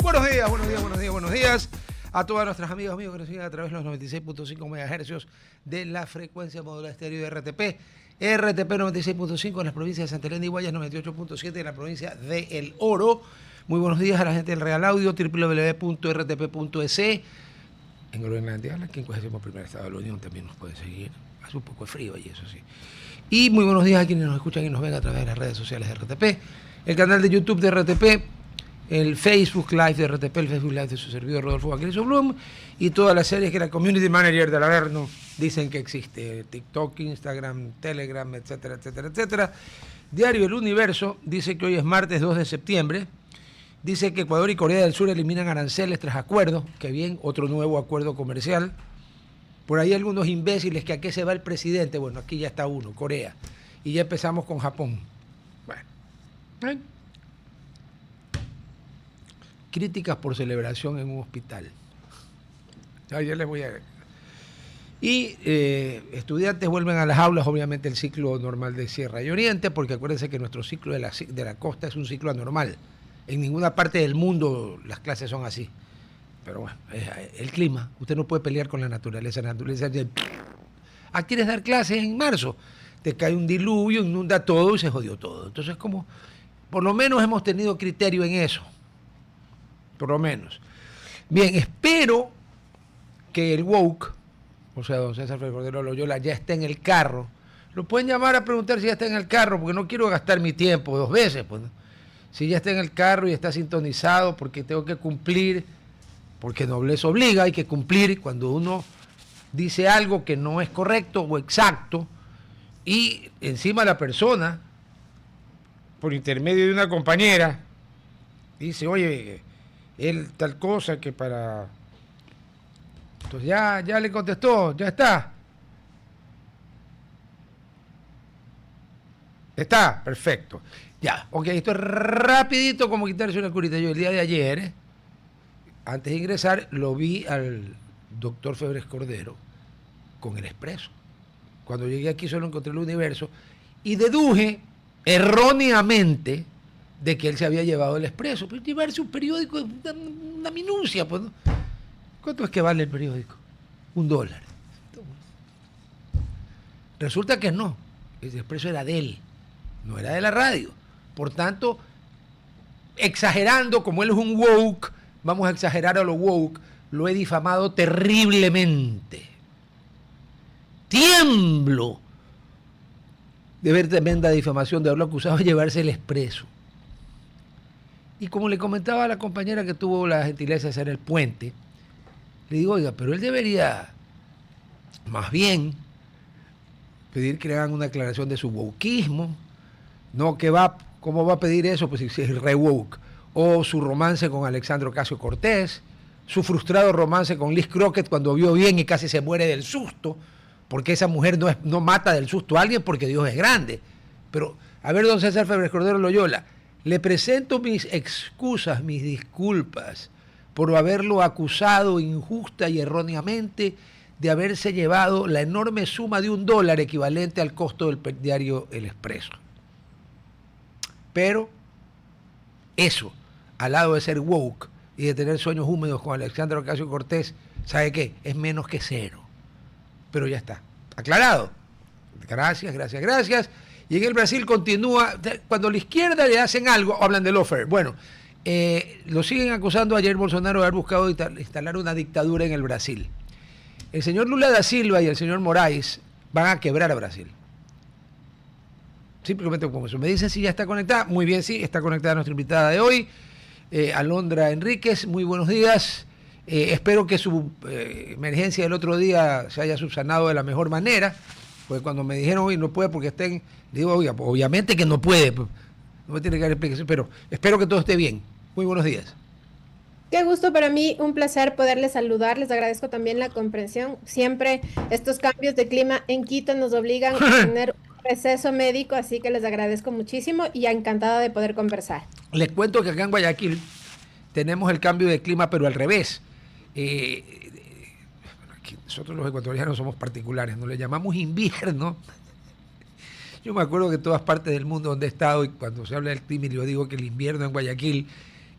Buenos días, buenos días, buenos días, buenos días a todas nuestras amigas y amigos que nos siguen a través de los 96.5 MHz de la frecuencia modulada estéreo de RTP. RTP 96.5 en las provincias de Santa Elena y Guayas, 98.7 en la provincia de El Oro. Muy buenos días a la gente del Real Audio, www.rtp.es. En Groenlandia, la 51º estado de la Unión, también nos pueden seguir. Hace un poco de frío y eso sí. Y muy buenos días a quienes nos escuchan y nos ven a través de las redes sociales de RTP, el canal de YouTube de RTP, el Facebook Live de RTP, el Facebook Live de su servidor Rodolfo Vaquerizo Blum y todas las series que la Community Manager del Averno dicen que existe. TikTok, Instagram, Telegram, etcétera, etcétera, etcétera. Diario El Universo dice que hoy es martes 2 de septiembre. Dice que Ecuador y Corea del Sur eliminan aranceles tras acuerdo. Que bien, otro nuevo acuerdo comercial. Por ahí algunos imbéciles que a qué se va el presidente. Bueno, aquí ya está uno, Corea. Y ya empezamos con Japón. Bueno. Críticas por celebración en un hospital. Ya les voy a... Y estudiantes vuelven a las aulas, obviamente el ciclo normal de Sierra y Oriente, porque acuérdense que nuestro ciclo de la costa es un ciclo anormal. En ninguna parte del mundo las clases son así. Pero bueno, el clima, usted no puede pelear con la naturaleza. La naturaleza dice, ¿quieres dar clases en marzo? Te cae un diluvio, inunda todo y se jodió todo. Entonces, como, por lo menos hemos tenido criterio en eso. Por lo menos. Bien, espero que el woke, o sea, don César Cordero Loyola, ya está en el carro. Lo pueden llamar a preguntar si ya está en el carro, porque no quiero gastar mi tiempo 2 veces. Pues, ¿no? Si ya está en el carro y está sintonizado, porque tengo que cumplir, porque nobleza obliga, hay que cumplir cuando uno dice algo que no es correcto o exacto, y encima la persona, por intermedio de una compañera, dice, oye, él tal cosa que para... Entonces ya le contestó, ya está. Está, perfecto. Ya, ok, esto es rapidito como quitarse una curita. Yo el día de ayer, antes de ingresar, lo vi al doctor Febres Cordero con el Expreso. Cuando llegué aquí solo encontré El Universo y deduje erróneamente de que él se había llevado el Expreso. Pero llevarse un periódico es una minucia, pues, ¿no? ¿Cuánto es que vale el periódico? $1. Resulta que no. El Expreso era de él, no era de la radio. Por tanto, exagerando, como él es un woke, vamos a exagerar a lo woke, lo he difamado terriblemente. Tiemblo de ver tremenda difamación, de haberlo acusado de llevarse el Expreso. Y como le comentaba a la compañera que tuvo la gentileza de hacer el puente, le digo, oiga, pero él debería más bien pedir que le hagan una aclaración de su wokeismo, no que va, ¿cómo va a pedir eso? Pues si es re woke, o su romance con Alexandro Ocasio-Cortez, su frustrado romance con Liz Crockett cuando vio bien y casi se muere del susto, porque esa mujer no mata del susto a alguien porque Dios es grande. Pero, a ver, don César Febres Cordero Loyola, le presento mis excusas, mis disculpas por haberlo acusado injusta y erróneamente de haberse llevado la enorme suma de $1 equivalente al costo del diario El Expreso. Pero eso, al lado de ser woke y de tener sueños húmedos con Alexandra Ocasio-Cortez, ¿sabe qué? Es menos que cero. Pero ya está, aclarado. Gracias, gracias, gracias. Y en el Brasil continúa, cuando a la izquierda le hacen algo, hablan de lawfare. Bueno, lo siguen acusando ayer Bolsonaro de haber buscado instalar una dictadura en el Brasil. El señor Lula da Silva y el señor Moraes van a quebrar a Brasil. Simplemente como eso. Me dicen si ya está conectada. Muy bien, sí, está conectada nuestra invitada de hoy, Alondra Enríquez. Muy buenos días. Espero que su emergencia del otro día se haya subsanado de la mejor manera. Porque cuando me dijeron, hoy no puede porque estén, digo, oiga, pues obviamente que no puede. Pues, no me tiene que dar explicación, pero espero que todo esté bien. Muy buenos días. Qué gusto para mí, un placer poderles saludar, les agradezco también la comprensión. Siempre estos cambios de clima en Quito nos obligan a tener un receso médico, así que les agradezco muchísimo y encantada de poder conversar. Les cuento que acá en Guayaquil tenemos el cambio de clima, pero al revés. Nosotros los ecuatorianos somos particulares, nos le llamamos invierno. Yo me acuerdo que en todas partes del mundo donde he estado, y cuando se habla del clima, yo digo que el invierno en Guayaquil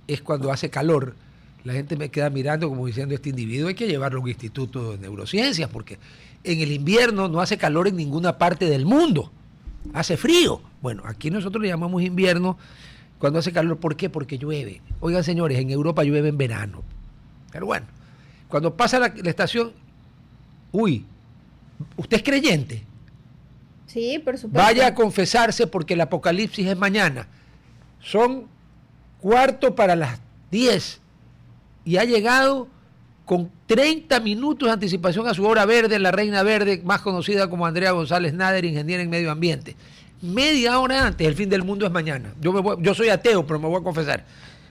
es cuando hace calor, La gente me queda mirando como diciendo, este individuo hay que llevarlo a un instituto de neurociencias, porque en el invierno no hace calor en ninguna parte del mundo, hace frío. Bueno, aquí nosotros le llamamos invierno cuando hace calor. ¿Por qué? Porque llueve. Oigan, señores, en Europa llueve en verano. Pero bueno, cuando pasa la estación, uy, ¿usted es creyente? Sí, por supuesto. Vaya a confesarse porque el apocalipsis es mañana. Son 9:45 y ha llegado con 30 minutos de anticipación a su hora verde, la reina verde, más conocida como Andrea González Nader, ingeniera en medio ambiente. Media hora antes, el fin del mundo es mañana. Yo soy ateo, pero me voy a confesar.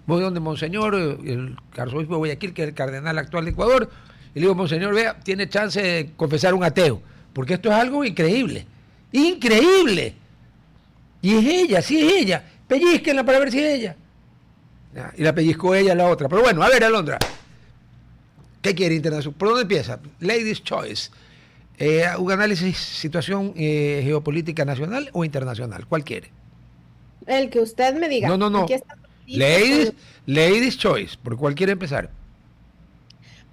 Voy donde Monseñor, el arzobispo de Guayaquil, que es el cardenal actual de Ecuador, y le digo, Monseñor, vea, tiene chance de confesar un ateo, porque esto es algo increíble. ¡Increíble! Y es ella, sí es ella. Pellizquenla para ver si es ella. Y la pellizcó ella la otra. Pero bueno, a ver, Alondra. ¿Qué quiere internacional? ¿Por dónde empieza? Ladies' Choice. ¿Un análisis, situación geopolítica nacional o internacional? ¿Cuál quiere? El que usted me diga. No. Aquí está. Ladies' Choice. ¿Por cuál quiere empezar?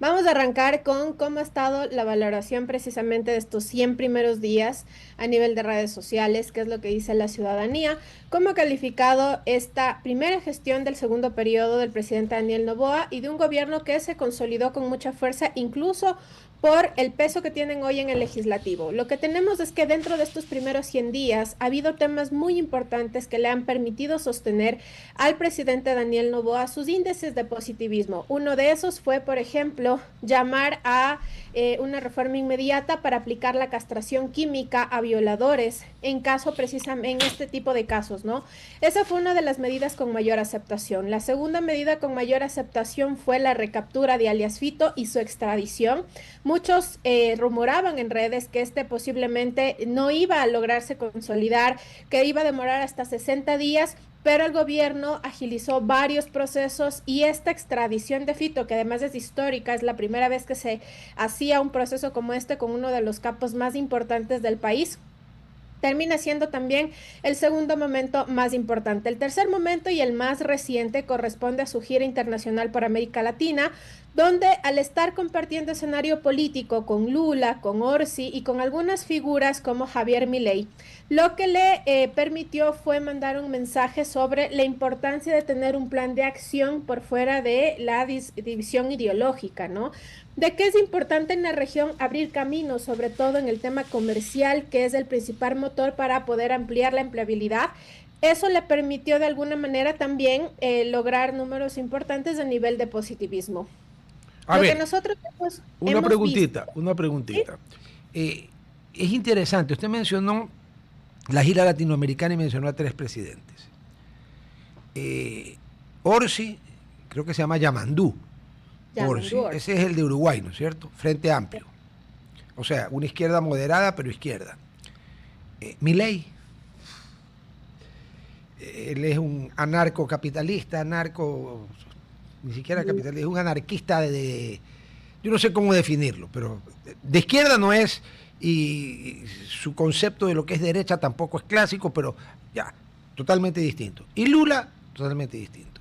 Vamos a arrancar con cómo ha estado la valoración precisamente de estos 100 primeros días a nivel de redes sociales, qué es lo que dice la ciudadanía, cómo ha calificado esta primera gestión del segundo periodo del presidente Daniel Noboa y de un gobierno que se consolidó con mucha fuerza, incluso por el peso que tienen hoy en el legislativo. Lo que tenemos es que dentro de estos primeros 100 días ha habido temas muy importantes que le han permitido sostener al presidente Daniel Noboa sus índices de positivismo. Uno de esos fue, por ejemplo, llamar a una reforma inmediata para aplicar la castración química a violadores en caso precisamente en este tipo de casos, ¿no? Esa fue una de las medidas con mayor aceptación. La segunda medida con mayor aceptación fue la recaptura de alias Fito y su extradición. Muchos rumoraban en redes que este posiblemente no iba a lograrse consolidar, que iba a demorar hasta 60 días, pero el gobierno agilizó varios procesos y esta extradición de Fito, que además es histórica, es la primera vez que se hacía un proceso como este con uno de los capos más importantes del país, termina siendo también el segundo momento más importante. El tercer momento y el más reciente corresponde a su gira internacional por América Latina, donde al estar compartiendo escenario político con Lula, con Orsi y con algunas figuras como Javier Milei, lo que le permitió fue mandar un mensaje sobre la importancia de tener un plan de acción por fuera de la división ideológica, ¿no? De que es importante en la región abrir caminos, sobre todo en el tema comercial, que es el principal motor para poder ampliar la empleabilidad. Eso le permitió de alguna manera también lograr números importantes a nivel de positivismo. A ver, que nosotros una preguntita. ¿Sí? Es interesante, usted mencionó la gira latinoamericana y mencionó a 3 presidentes. Orsi, creo que se llama Yamandú. Orsi, ese es el de Uruguay, ¿no es cierto? Frente Amplio. O sea, una izquierda moderada, pero izquierda. Milei, él es un anarcocapitalista, ni siquiera capitalista, es un anarquista yo no sé cómo definirlo, pero de izquierda no es, y su concepto de lo que es derecha tampoco es clásico, pero ya, totalmente distinto. Y Lula, totalmente distinto.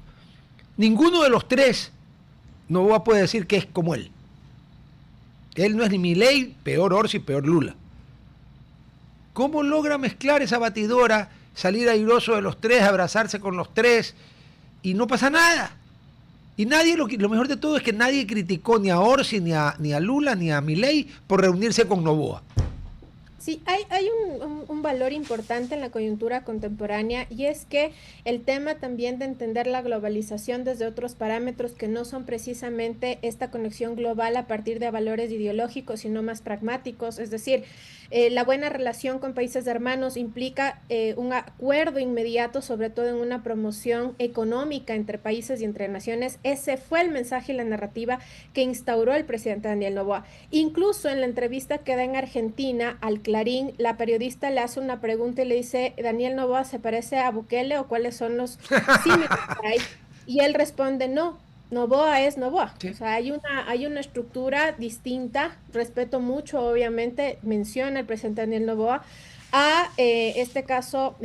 Ninguno de los 3 Noboa puede decir que es como él. Él no es ni Milei, peor Orsi, peor Lula. ¿Cómo logra mezclar esa batidora, salir airoso de los 3, abrazarse con los 3 y no pasa nada? Y nadie, lo mejor de todo es que nadie criticó ni a Orsi, ni a Lula, ni a Milei por reunirse con Noboa. Sí, hay un valor importante en la coyuntura contemporánea y es que el tema también de entender la globalización desde otros parámetros que no son precisamente esta conexión global a partir de valores ideológicos, sino más pragmáticos, es decir, la buena relación con países hermanos implica un acuerdo inmediato, sobre todo en una promoción económica entre países y entre naciones. Ese fue el mensaje y la narrativa que instauró el presidente Daniel Noboa. Incluso en la entrevista que da en Argentina al Clarín, la periodista le hace una pregunta y le dice, ¿Daniel Noboa se parece a Bukele o cuáles son los símiles que hay? Y él responde, no. Noboa es Noboa, sí. O sea, hay una estructura distinta, respeto mucho, obviamente, menciona el presidente Daniel Noboa, a este caso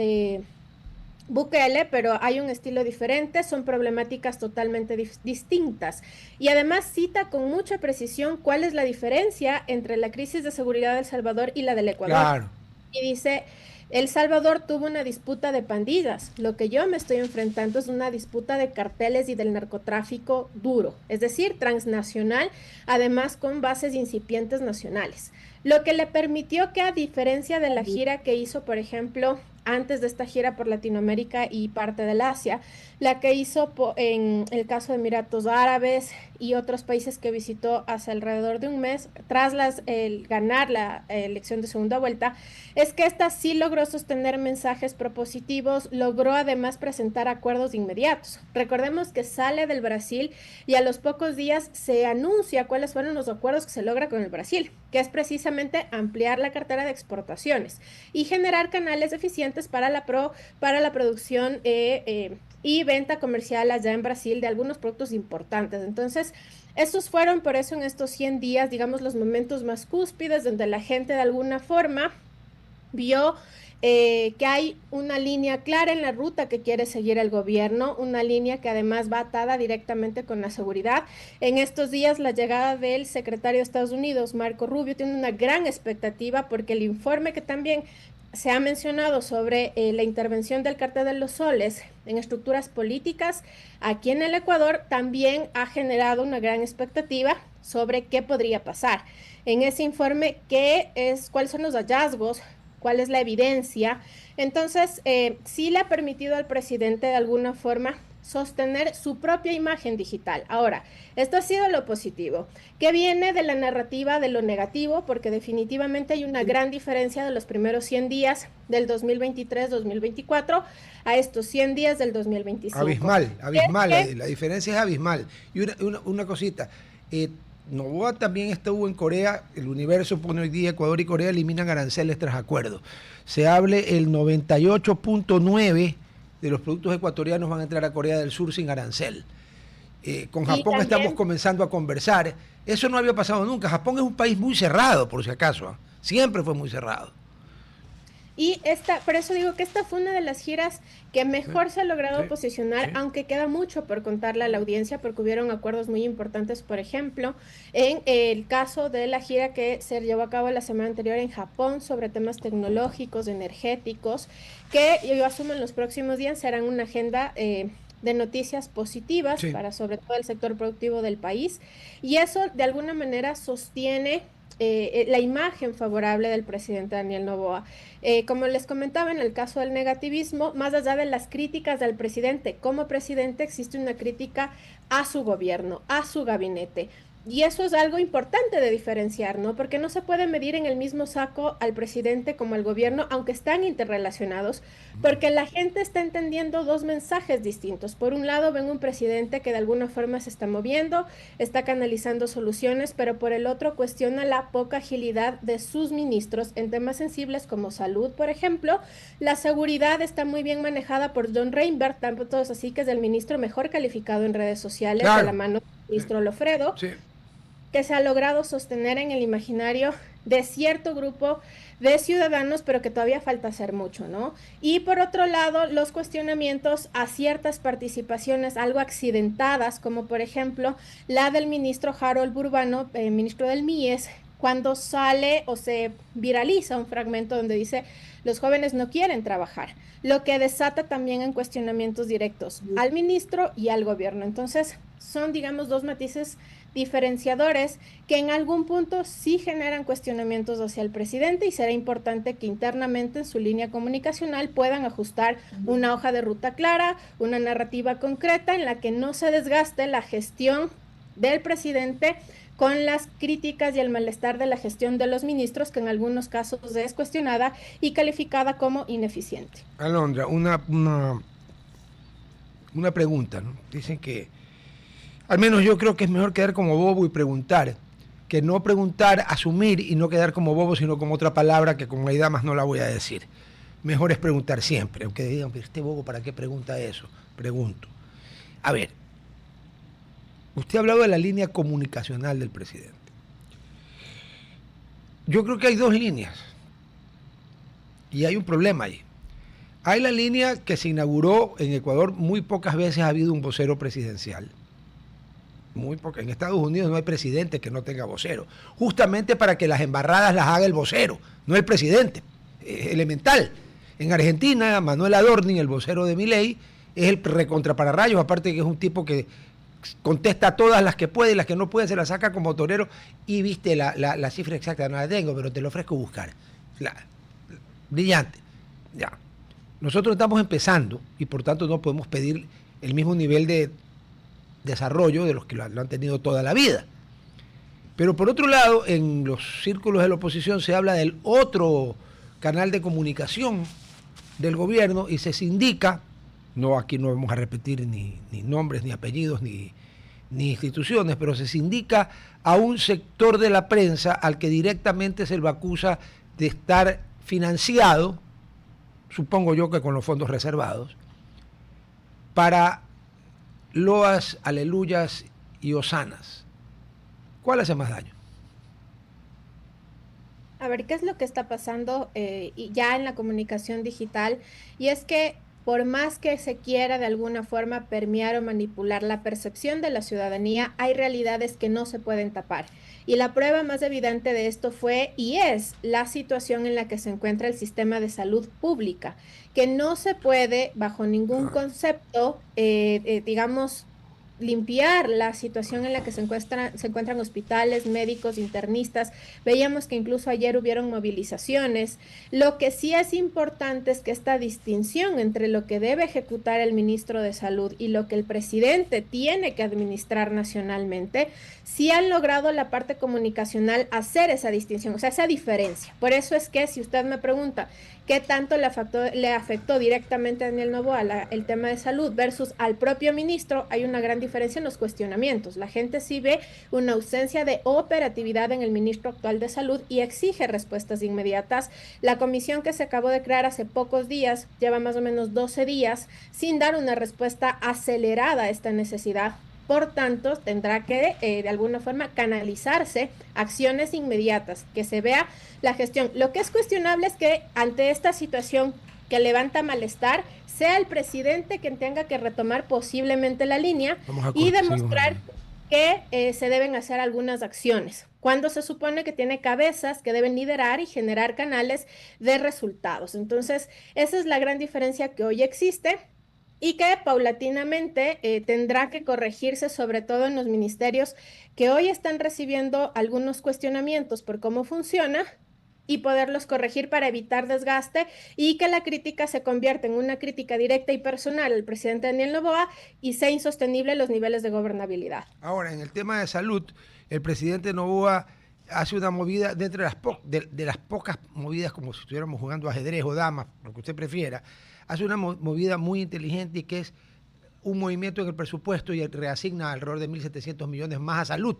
Bukele, pero hay un estilo diferente, son problemáticas totalmente distintas. Y además cita con mucha precisión cuál es la diferencia entre la crisis de seguridad de El Salvador y la del Ecuador. Claro. Y dice, El Salvador tuvo una disputa de pandillas. Lo que yo me estoy enfrentando es una disputa de carteles y del narcotráfico duro, es decir, transnacional, además con bases incipientes nacionales. Lo que le permitió que, a diferencia de la gira que hizo, por ejemplo, antes de esta gira por Latinoamérica y parte del Asia, la que hizo en el caso de Emiratos Árabes y otros países que visitó hace alrededor de un mes, tras ganar la elección de segunda vuelta, es que esta sí logró sostener mensajes propositivos, logró además presentar acuerdos inmediatos. Recordemos que sale del Brasil y a los pocos días se anuncia cuáles fueron los acuerdos que se logra con el Brasil, que es precisamente ampliar la cartera de exportaciones y generar canales eficientes para la producción y venta comercial allá en Brasil de algunos productos importantes. Entonces, estos fueron por eso en estos 100 días, digamos, los momentos más cúspides donde la gente de alguna forma vio que hay una línea clara en la ruta que quiere seguir el gobierno, una línea que además va atada directamente con la seguridad. En estos días, la llegada del secretario de Estados Unidos, Marco Rubio, tiene una gran expectativa porque el informe que también se ha mencionado sobre la intervención del Cártel de los Soles en estructuras políticas aquí en el Ecuador también ha generado una gran expectativa sobre qué podría pasar. En ese informe, cuáles son los hallazgos, cuál es la evidencia. Entonces, sí le ha permitido al presidente de alguna forma sostener su propia imagen digital. Ahora, esto ha sido lo positivo, que viene de la narrativa de lo negativo, porque definitivamente hay una gran diferencia de los primeros 100 días del 2023-2024 a estos 100 días del 2025. Abismal, la diferencia es abismal. Y una cosita, Noboa también estuvo en Corea, el Universo pone hoy día Ecuador y Corea eliminan aranceles tras acuerdo. Se hable el 98.9% de los productos ecuatorianos van a entrar a Corea del Sur sin arancel. Con Japón también estamos comenzando a conversar. Eso no había pasado nunca. Japón es un país muy cerrado, por si acaso. Siempre fue muy cerrado. Y por eso digo que esta fue una de las giras que mejor se ha logrado posicionar, aunque queda mucho por contarle a la audiencia, porque hubieron acuerdos muy importantes, por ejemplo, en el caso de la gira que se llevó a cabo la semana anterior en Japón sobre temas tecnológicos, energéticos, que yo asumo en los próximos días serán una agenda de noticias positivas para sobre todo el sector productivo del país, y eso de alguna manera sostiene la imagen favorable del presidente Daniel Noboa. Como les comentaba, en el caso del negativismo, más allá de las críticas del presidente, como presidente existe una crítica a su gobierno, a su gabinete. Y eso es algo importante de diferenciar, ¿no? Porque no se puede medir en el mismo saco al presidente como al gobierno, aunque están interrelacionados, porque la gente está entendiendo dos mensajes distintos. Por un lado, ven un presidente que de alguna forma se está moviendo, está canalizando soluciones, pero por el otro cuestiona la poca agilidad de sus ministros en temas sensibles como salud, por ejemplo. La seguridad está muy bien manejada por John Reinberg, tanto es así que es el ministro mejor calificado en redes sociales, de la mano del ministro Lofredo. Sí. Que se ha logrado sostener en el imaginario de cierto grupo de ciudadanos, pero que todavía falta hacer mucho, ¿no? Y por otro lado, los cuestionamientos a ciertas participaciones algo accidentadas, como por ejemplo la del ministro Harold Burbano, ministro del MIES, cuando sale o se viraliza un fragmento donde dice los jóvenes no quieren trabajar, lo que desata también en cuestionamientos directos al ministro y al gobierno. Entonces, son, digamos, dos matices diferenciadores que en algún punto sí generan cuestionamientos hacia el presidente, y será importante que internamente en su línea comunicacional puedan ajustar una hoja de ruta clara, una narrativa concreta en la que no se desgaste la gestión del presidente con las críticas y el malestar de la gestión de los ministros, que en algunos casos es cuestionada y calificada como ineficiente. Alondra, una pregunta, ¿no? Dicen que, al menos yo creo que es mejor quedar como bobo y preguntar, que no preguntar, asumir y no quedar como bobo, sino como otra palabra que con la idea más no la voy a decir. Mejor es preguntar siempre, aunque digan, pero este bobo, ¿para qué pregunta eso? Pregunto. A ver, usted ha hablado de la línea comunicacional del presidente. Yo creo que hay dos líneas y hay un problema ahí. Hay la línea que se inauguró en Ecuador, muy pocas veces ha habido un vocero presidencial. En Estados Unidos no hay presidente que no tenga vocero, justamente para que las embarradas las haga el vocero, no el presidente. Es elemental. En Argentina, Manuel Adorni, el vocero de Milei, es el recontrapararrayos, aparte que es un tipo que contesta todas las que puede y las que no puede se las saca como torero. Y viste la cifra exacta, no la tengo, pero te lo ofrezco buscar. Brillante. Ya. Nosotros estamos empezando y por tanto no podemos pedir el mismo nivel de desarrollo de los que lo han tenido toda la vida. Pero por otro lado, en los círculos de la oposición se habla del otro canal de comunicación del gobierno y se sindica, aquí no vamos a repetir ni nombres, ni apellidos, ni instituciones, pero se sindica a un sector de la prensa al que directamente se le acusa de estar financiado, supongo yo que con los fondos reservados, para loas, aleluyas y hosanas. ¿Cuál hace más daño? A ver, ¿qué es lo que está pasando y ya en la comunicación digital? Y es que por más que se quiera de alguna forma permear o manipular la percepción de la ciudadanía, hay realidades que no se pueden tapar. Y la prueba más evidente de esto fue y es la situación en la que se encuentra el sistema de salud pública, que no se puede bajo ningún concepto, digamos, limpiar la situación en la que se encuentran hospitales, médicos, internistas. Veíamos que incluso ayer hubieron movilizaciones. Lo que sí es importante es que esta distinción entre lo que debe ejecutar el ministro de Salud y lo que el presidente tiene que administrar nacionalmente, sí han logrado la parte comunicacional hacer esa distinción, o sea, esa diferencia. Por eso es que si usted me pregunta qué tanto le afectó directamente a Daniel Noboa el tema de salud versus al propio ministro, hay una gran diferencia en los cuestionamientos. La gente sí ve una ausencia de operatividad en el ministro actual de salud y exige respuestas inmediatas. La comisión que se acabó de crear hace pocos días, lleva más o menos 12 días, sin dar una respuesta acelerada a esta necesidad. Por tanto, tendrá que de alguna forma canalizarse acciones inmediatas, que se vea la gestión. Lo que es cuestionable es que ante esta situación que levanta malestar, sea el presidente quien tenga que retomar posiblemente la línea y demostrar que se deben hacer algunas acciones, cuando se supone que tiene cabezas que deben liderar y generar canales de resultados. Entonces, esa es la gran diferencia que hoy existe y que paulatinamente tendrá que corregirse, sobre todo en los ministerios que hoy están recibiendo algunos cuestionamientos por cómo funciona y poderlos corregir para evitar desgaste y que la crítica se convierta en una crítica directa y personal al presidente Daniel Noboa y sea insostenible los niveles de gobernabilidad. Ahora, en el tema de salud, el presidente Noboa hace una movida de entre de las pocas movidas, como si estuviéramos jugando ajedrez o damas, lo que usted prefiera, hace una movida muy inteligente y que es un movimiento en el presupuesto y reasigna alrededor de 1.700 millones más a salud.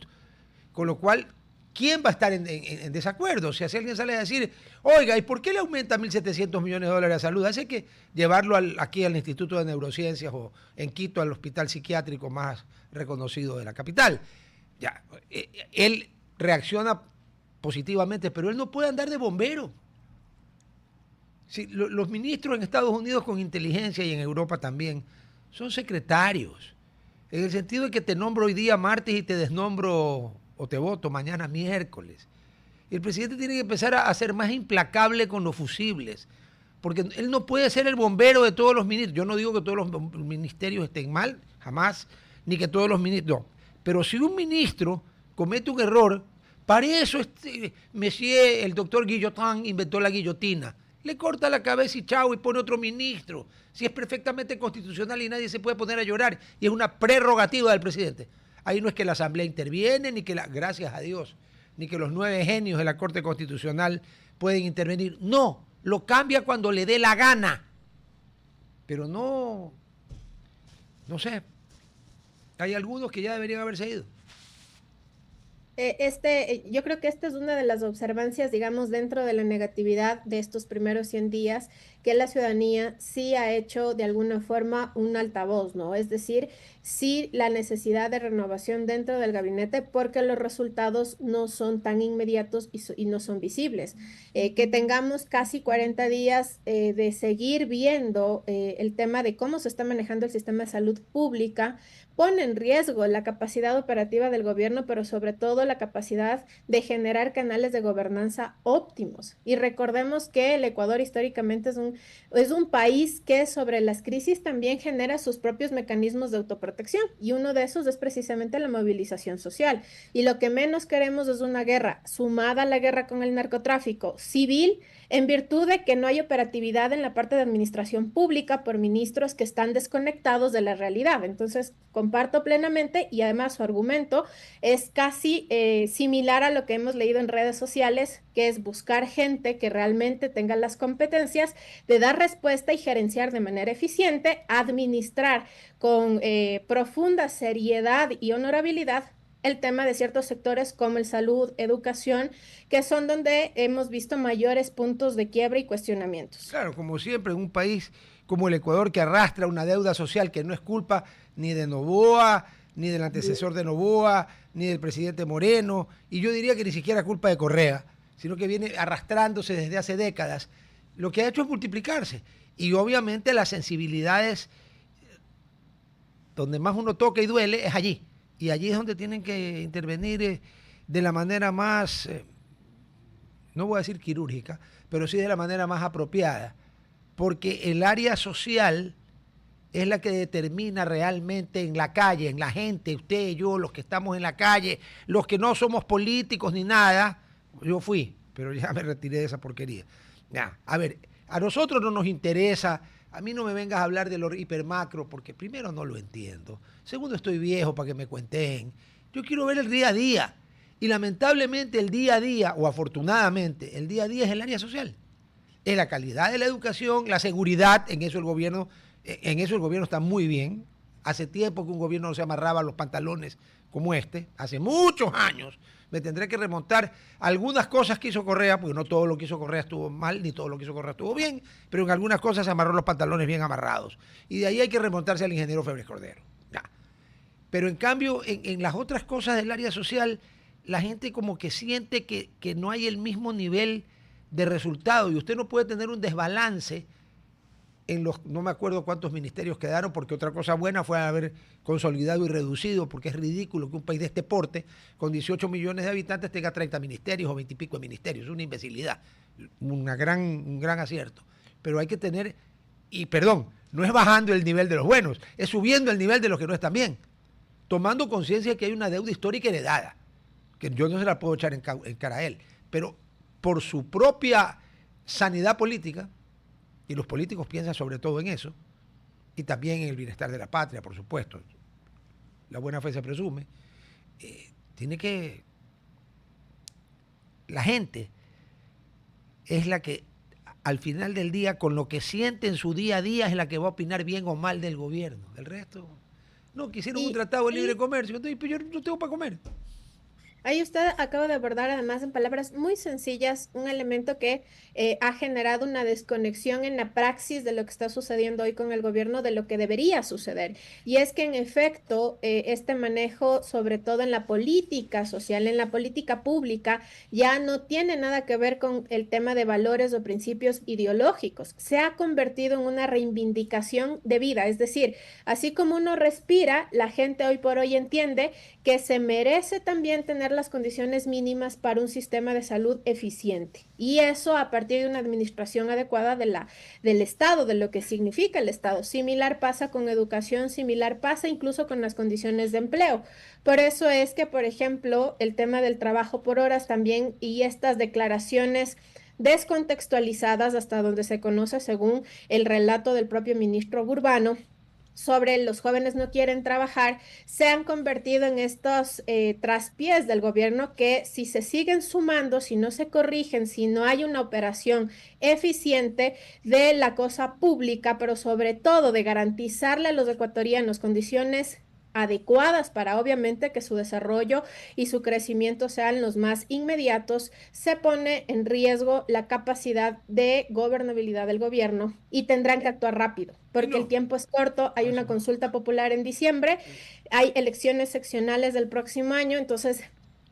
Con lo cual, ¿quién va a estar en desacuerdo? O sea, si alguien sale a decir, oiga, ¿y por qué le aumenta 1.700 millones de dólares a salud? Hace que llevarlo aquí al Instituto de Neurociencias o en Quito al hospital psiquiátrico más reconocido de la capital. Ya, él reacciona positivamente, pero él no puede andar de bombero. Sí, los ministros en Estados Unidos con inteligencia y en Europa también son secretarios, en el sentido de que te nombro hoy día martes y te desnombro o te voto mañana miércoles. Y el presidente tiene que empezar a ser más implacable con los fusibles, porque él no puede ser el bombero de todos los ministros. Yo no digo que todos los ministerios estén mal, jamás, ni que todos los ministros, no. Pero si un ministro comete un error, para eso Messier, el doctor Guillotin, inventó la guillotina. Le corta la cabeza y chao, y pone otro ministro. Si es perfectamente constitucional y nadie se puede poner a llorar, y es una prerrogativa del presidente. Ahí no es que la Asamblea interviene, ni que gracias a Dios, ni que los 9 genios de la Corte Constitucional pueden intervenir. No, lo cambia cuando le dé la gana. Pero no sé, hay algunos que ya deberían haberse ido. Yo creo que esta es una de las observancias, digamos, dentro de la negatividad de estos primeros 100 días, que la ciudadanía sí ha hecho de alguna forma un altavoz, ¿no? Es decir, sí la necesidad de renovación dentro del gabinete porque los resultados no son tan inmediatos y no son visibles. Que tengamos casi 40 días de seguir viendo el tema de cómo se está manejando el sistema de salud pública pone en riesgo la capacidad operativa del gobierno, pero sobre todo la capacidad de generar canales de gobernanza óptimos. Y recordemos que el Ecuador históricamente es un país que sobre las crisis también genera sus propios mecanismos de autoprotección y uno de esos es precisamente la movilización social. Y lo que menos queremos es una guerra sumada a la guerra con el narcotráfico civil en virtud de que no hay operatividad en la parte de administración pública por ministros que están desconectados de la realidad. Entonces, comparto plenamente y además su argumento es casi similar a lo que hemos leído en redes sociales, que es buscar gente que realmente tenga las competencias de dar respuesta y gerenciar de manera eficiente, administrar con profunda seriedad y honorabilidad el tema de ciertos sectores como el salud, educación, que son donde hemos visto mayores puntos de quiebra y cuestionamientos. Claro, como siempre, en un país como el Ecuador que arrastra una deuda social que no es culpa ni de Noboa, ni del antecesor de Noboa, ni del presidente Moreno, y yo diría que ni siquiera culpa de Correa, sino que viene arrastrándose desde hace décadas. Lo que ha hecho es multiplicarse. Y obviamente las sensibilidades donde más uno toca y duele es allí. Y allí es donde tienen que intervenir de la manera más, no voy a decir quirúrgica, pero sí de la manera más apropiada. Porque el área social es la que determina realmente en la calle, en la gente, usted, yo, los que estamos en la calle, los que no somos políticos ni nada. Yo fui, pero ya me retiré de esa porquería. Ya, a ver, a nosotros no nos interesa, a mí no me vengas a hablar de lo hipermacro, porque primero no lo entiendo, segundo estoy viejo para que me cuenten, yo quiero ver el día a día, y lamentablemente el día a día, o afortunadamente, el día a día es el área social, es la calidad de la educación, la seguridad, en eso el gobierno está muy bien, hace tiempo que un gobierno no se amarraba los pantalones como este, hace muchos años. Me tendré que remontar algunas cosas que hizo Correa, porque no todo lo que hizo Correa estuvo mal, ni todo lo que hizo Correa estuvo bien, pero en algunas cosas se amarró los pantalones bien amarrados. Y de ahí hay que remontarse al ingeniero Febres Cordero. Ya. Pero en cambio, en las otras cosas del área social, la gente como que siente que no hay el mismo nivel de resultado y usted no puede tener un desbalance en los, no me acuerdo cuántos ministerios quedaron, porque otra cosa buena fue haber consolidado y reducido, porque es ridículo que un país de este porte, con 18 millones de habitantes, tenga 30 ministerios o 20 y pico de ministerios. Es una imbecilidad, un gran acierto. Pero hay que tener, y perdón, no es bajando el nivel de los buenos, es subiendo el nivel de los que no están bien, tomando conciencia de que hay una deuda histórica heredada, que yo no se la puedo echar en cara a él, pero por su propia sanidad política, y los políticos piensan sobre todo en eso, y también en el bienestar de la patria, por supuesto. La buena fe se presume. Tiene que... La gente es la que, al final del día, con lo que siente en su día a día, es la que va a opinar bien o mal del gobierno. El resto, no, quisieron un tratado de libre comercio, entonces yo no tengo para comer. Ahí usted acaba de abordar, además, en palabras muy sencillas, un elemento que ha generado una desconexión en la praxis de lo que está sucediendo hoy con el gobierno, de lo que debería suceder. Y es que, en efecto, este manejo, sobre todo en la política social, en la política pública, ya no tiene nada que ver con el tema de valores o principios ideológicos. Se ha convertido en una reivindicación de vida. Es decir, así como uno respira, la gente hoy por hoy entiende que se merece también tener las condiciones mínimas para un sistema de salud eficiente. Y eso a partir de una administración adecuada del Estado, de lo que significa el Estado. Similar pasa con educación, similar pasa incluso con las condiciones de empleo. Por eso es que, por ejemplo, el tema del trabajo por horas también y estas declaraciones descontextualizadas hasta donde se conoce según el relato del propio ministro Burbano, sobre los jóvenes no quieren trabajar, se han convertido en estos traspiés del gobierno que si se siguen sumando, si no se corrigen, si no hay una operación eficiente de la cosa pública, pero sobre todo de garantizarle a los ecuatorianos condiciones adecuadas para obviamente que su desarrollo y su crecimiento sean los más inmediatos, se pone en riesgo la capacidad de gobernabilidad del gobierno y tendrán que actuar rápido, porque el tiempo es corto, hay una consulta popular en diciembre, hay elecciones seccionales del próximo año, entonces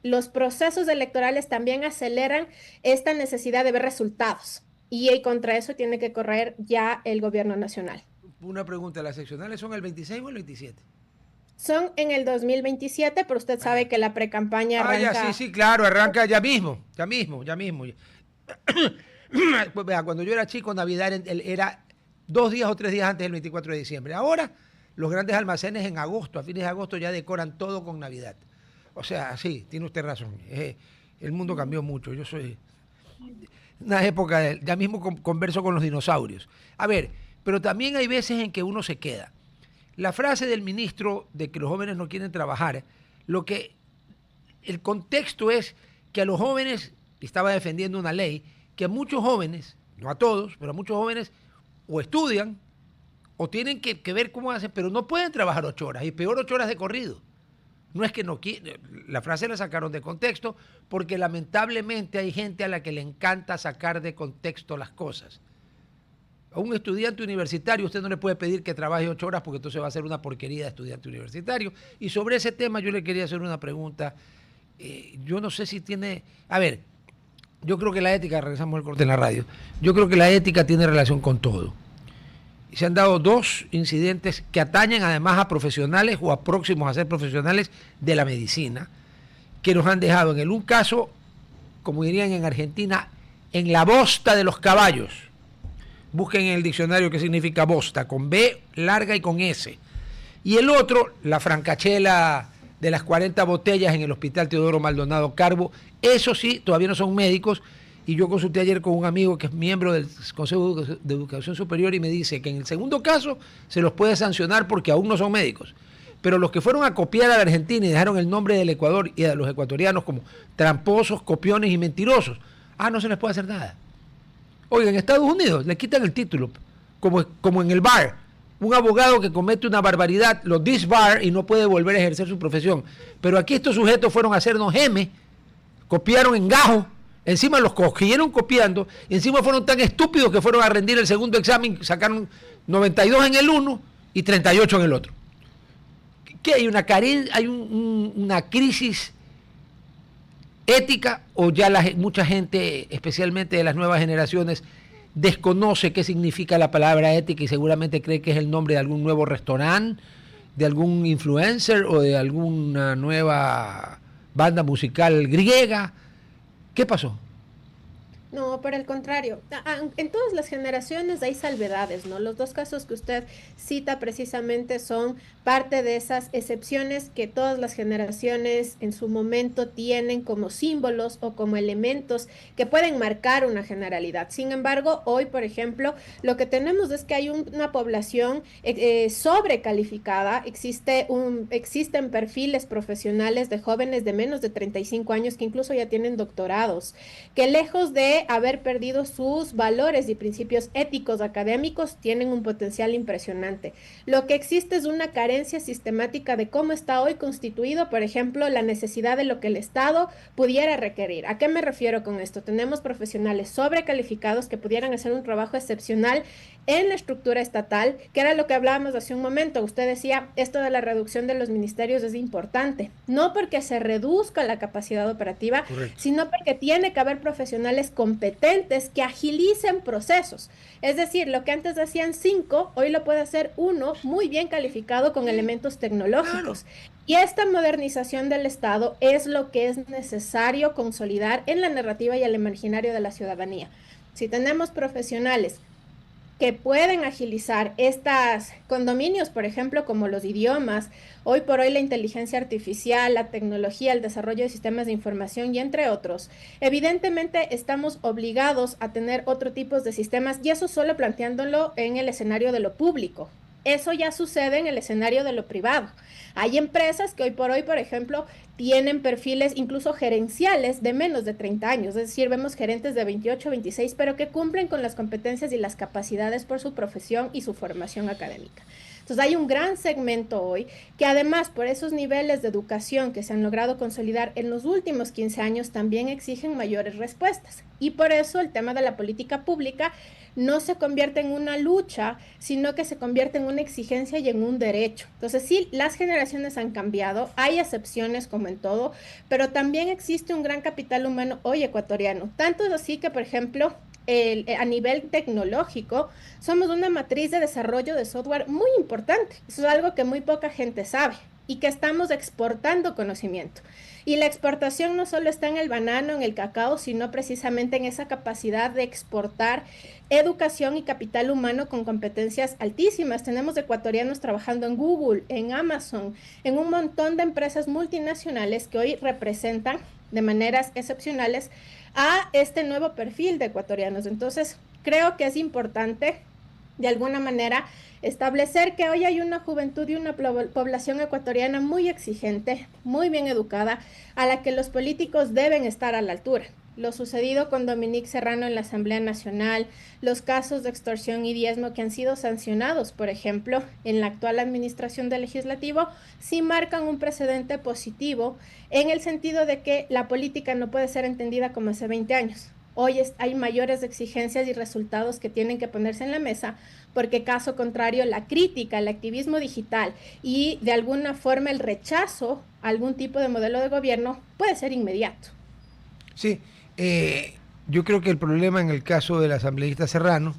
los procesos electorales también aceleran esta necesidad de ver resultados y contra eso tiene que correr ya el gobierno nacional. Una pregunta, ¿las seccionales son el 26 o el 27? Son en el 2027, pero usted sabe que la precampaña arranca... Ya, sí, claro, arranca ya mismo. Pues vea, cuando yo era chico, Navidad era 2 días o 3 días antes del 24 de diciembre. Ahora, los grandes almacenes en agosto, a fines de agosto, ya decoran todo con Navidad. O sea, sí, tiene usted razón. El mundo cambió mucho. Yo soy... Una época, ya mismo converso con los dinosaurios. A ver, pero también hay veces en que uno se queda. La frase del ministro de que los jóvenes no quieren trabajar, el contexto es que a los jóvenes, estaba defendiendo una ley, que a muchos jóvenes, no a todos, pero a muchos jóvenes, o estudian, o tienen que ver cómo hacen, pero no pueden trabajar 8 horas, y peor 8 horas de corrido. No es que no quieren, la frase la sacaron de contexto, porque lamentablemente hay gente a la que le encanta sacar de contexto las cosas. A un estudiante universitario usted no le puede pedir que trabaje 8 horas porque entonces va a ser una porquería de estudiante universitario. Y sobre ese tema yo le quería hacer una pregunta. Yo no sé si tiene... A ver, yo creo que la ética, regresamos al corte en la radio, yo creo que la ética tiene relación con todo. Y se han dado 2 incidentes que atañen además a profesionales o a próximos a ser profesionales de la medicina, que nos han dejado en un caso, como dirían en Argentina, en la bosta de los caballos. Busquen en el diccionario qué significa bosta, con B larga y con S. Y el otro, la francachela de las 40 botellas en el Hospital Teodoro Maldonado Carbo. Eso sí, todavía no son médicos. Y yo consulté ayer con un amigo que es miembro del Consejo de Educación Superior y me dice que en el segundo caso se los puede sancionar porque aún no son médicos. Pero los que fueron a copiar a la Argentina y dejaron el nombre del Ecuador y a los ecuatorianos como tramposos, copiones y mentirosos, no se les puede hacer nada. Oiga, en Estados Unidos le quitan el título, como en el bar. Un abogado que comete una barbaridad lo disbar y no puede volver a ejercer su profesión. Pero aquí estos sujetos fueron a hacernos geme, copiaron en gajo, encima los cogieron copiando, y encima fueron tan estúpidos que fueron a rendir el segundo examen, sacaron 92 en el uno y 38 en el otro. ¿Qué hay? ¿Hay una crisis ética o ya mucha gente, especialmente de las nuevas generaciones, desconoce qué significa la palabra ética y seguramente cree que es el nombre de algún nuevo restaurante, de algún influencer o de alguna nueva banda musical griega? ¿Qué pasó? No, por el contrario, en todas las generaciones hay salvedades, ¿no? Los 2 casos que usted cita precisamente son parte de esas excepciones que todas las generaciones en su momento tienen como símbolos o como elementos que pueden marcar una generalidad. Sin embargo, hoy, por ejemplo, lo que tenemos es que hay una población sobrecalificada, existen perfiles profesionales de jóvenes de menos de 35 años que incluso ya tienen doctorados, que lejos de haber perdido sus valores y principios éticos académicos, tienen un potencial impresionante. Lo que existe es una carencia sistemática de cómo está hoy constituido, por ejemplo, la necesidad de lo que el Estado pudiera requerir. ¿A qué me refiero con esto? Tenemos profesionales sobrecalificados que pudieran hacer un trabajo excepcional en la estructura estatal, que era lo que hablábamos hace un momento. Usted decía, esto de la reducción de los ministerios es importante, no porque se reduzca la capacidad operativa, correcto, sino porque tiene que haber profesionales competentes que agilicen procesos. Es decir, lo que antes hacían 5, hoy lo puede hacer 1 muy bien calificado con elementos tecnológicos. Claro. Y esta modernización del Estado es lo que es necesario consolidar en la narrativa y el imaginario de la ciudadanía. Si tenemos profesionales que pueden agilizar estos condominios, por ejemplo, como los idiomas, hoy por hoy la inteligencia artificial, la tecnología, el desarrollo de sistemas de información y entre otros, evidentemente estamos obligados a tener otro tipo de sistemas y eso solo planteándolo en el escenario de lo público. Eso ya sucede en el escenario de lo privado. Hay empresas que hoy por hoy, por ejemplo, tienen perfiles incluso gerenciales de menos de 30 años, es decir, vemos gerentes de 28, 26, pero que cumplen con las competencias y las capacidades por su profesión y su formación académica. Entonces hay un gran segmento hoy que además por esos niveles de educación que se han logrado consolidar en los últimos 15 años también exigen mayores respuestas. Y por eso el tema de la política pública no se convierte en una lucha, sino que se convierte en una exigencia y en un derecho. Entonces sí, las generaciones han cambiado, hay excepciones como en todo, pero también existe un gran capital humano hoy ecuatoriano. Tanto es así que, por ejemplo, a nivel tecnológico, somos una matriz de desarrollo de software muy importante. Eso es algo que muy poca gente sabe y que estamos exportando conocimiento. Y la exportación no solo está en el banano, en el cacao, sino precisamente en esa capacidad de exportar educación y capital humano con competencias altísimas. Tenemos ecuatorianos trabajando en Google, en Amazon, en un montón de empresas multinacionales que hoy representan de maneras excepcionales a este nuevo perfil de ecuatorianos. Entonces, creo que es importante, de alguna manera, establecer que hoy hay una juventud y una población ecuatoriana muy exigente, muy bien educada, a la que los políticos deben estar a la altura. Lo sucedido con Dominique Serrano en la Asamblea Nacional, los casos de extorsión y diezmo que han sido sancionados, por ejemplo, en la actual administración del legislativo, sí marcan un precedente positivo en el sentido de que la política no puede ser entendida como hace 20 años. Hoy hay mayores exigencias y resultados que tienen que ponerse en la mesa, porque caso contrario, la crítica, el activismo digital y de alguna forma el rechazo a algún tipo de modelo de gobierno puede ser inmediato. Sí, yo creo que el problema en el caso del asambleísta Serrano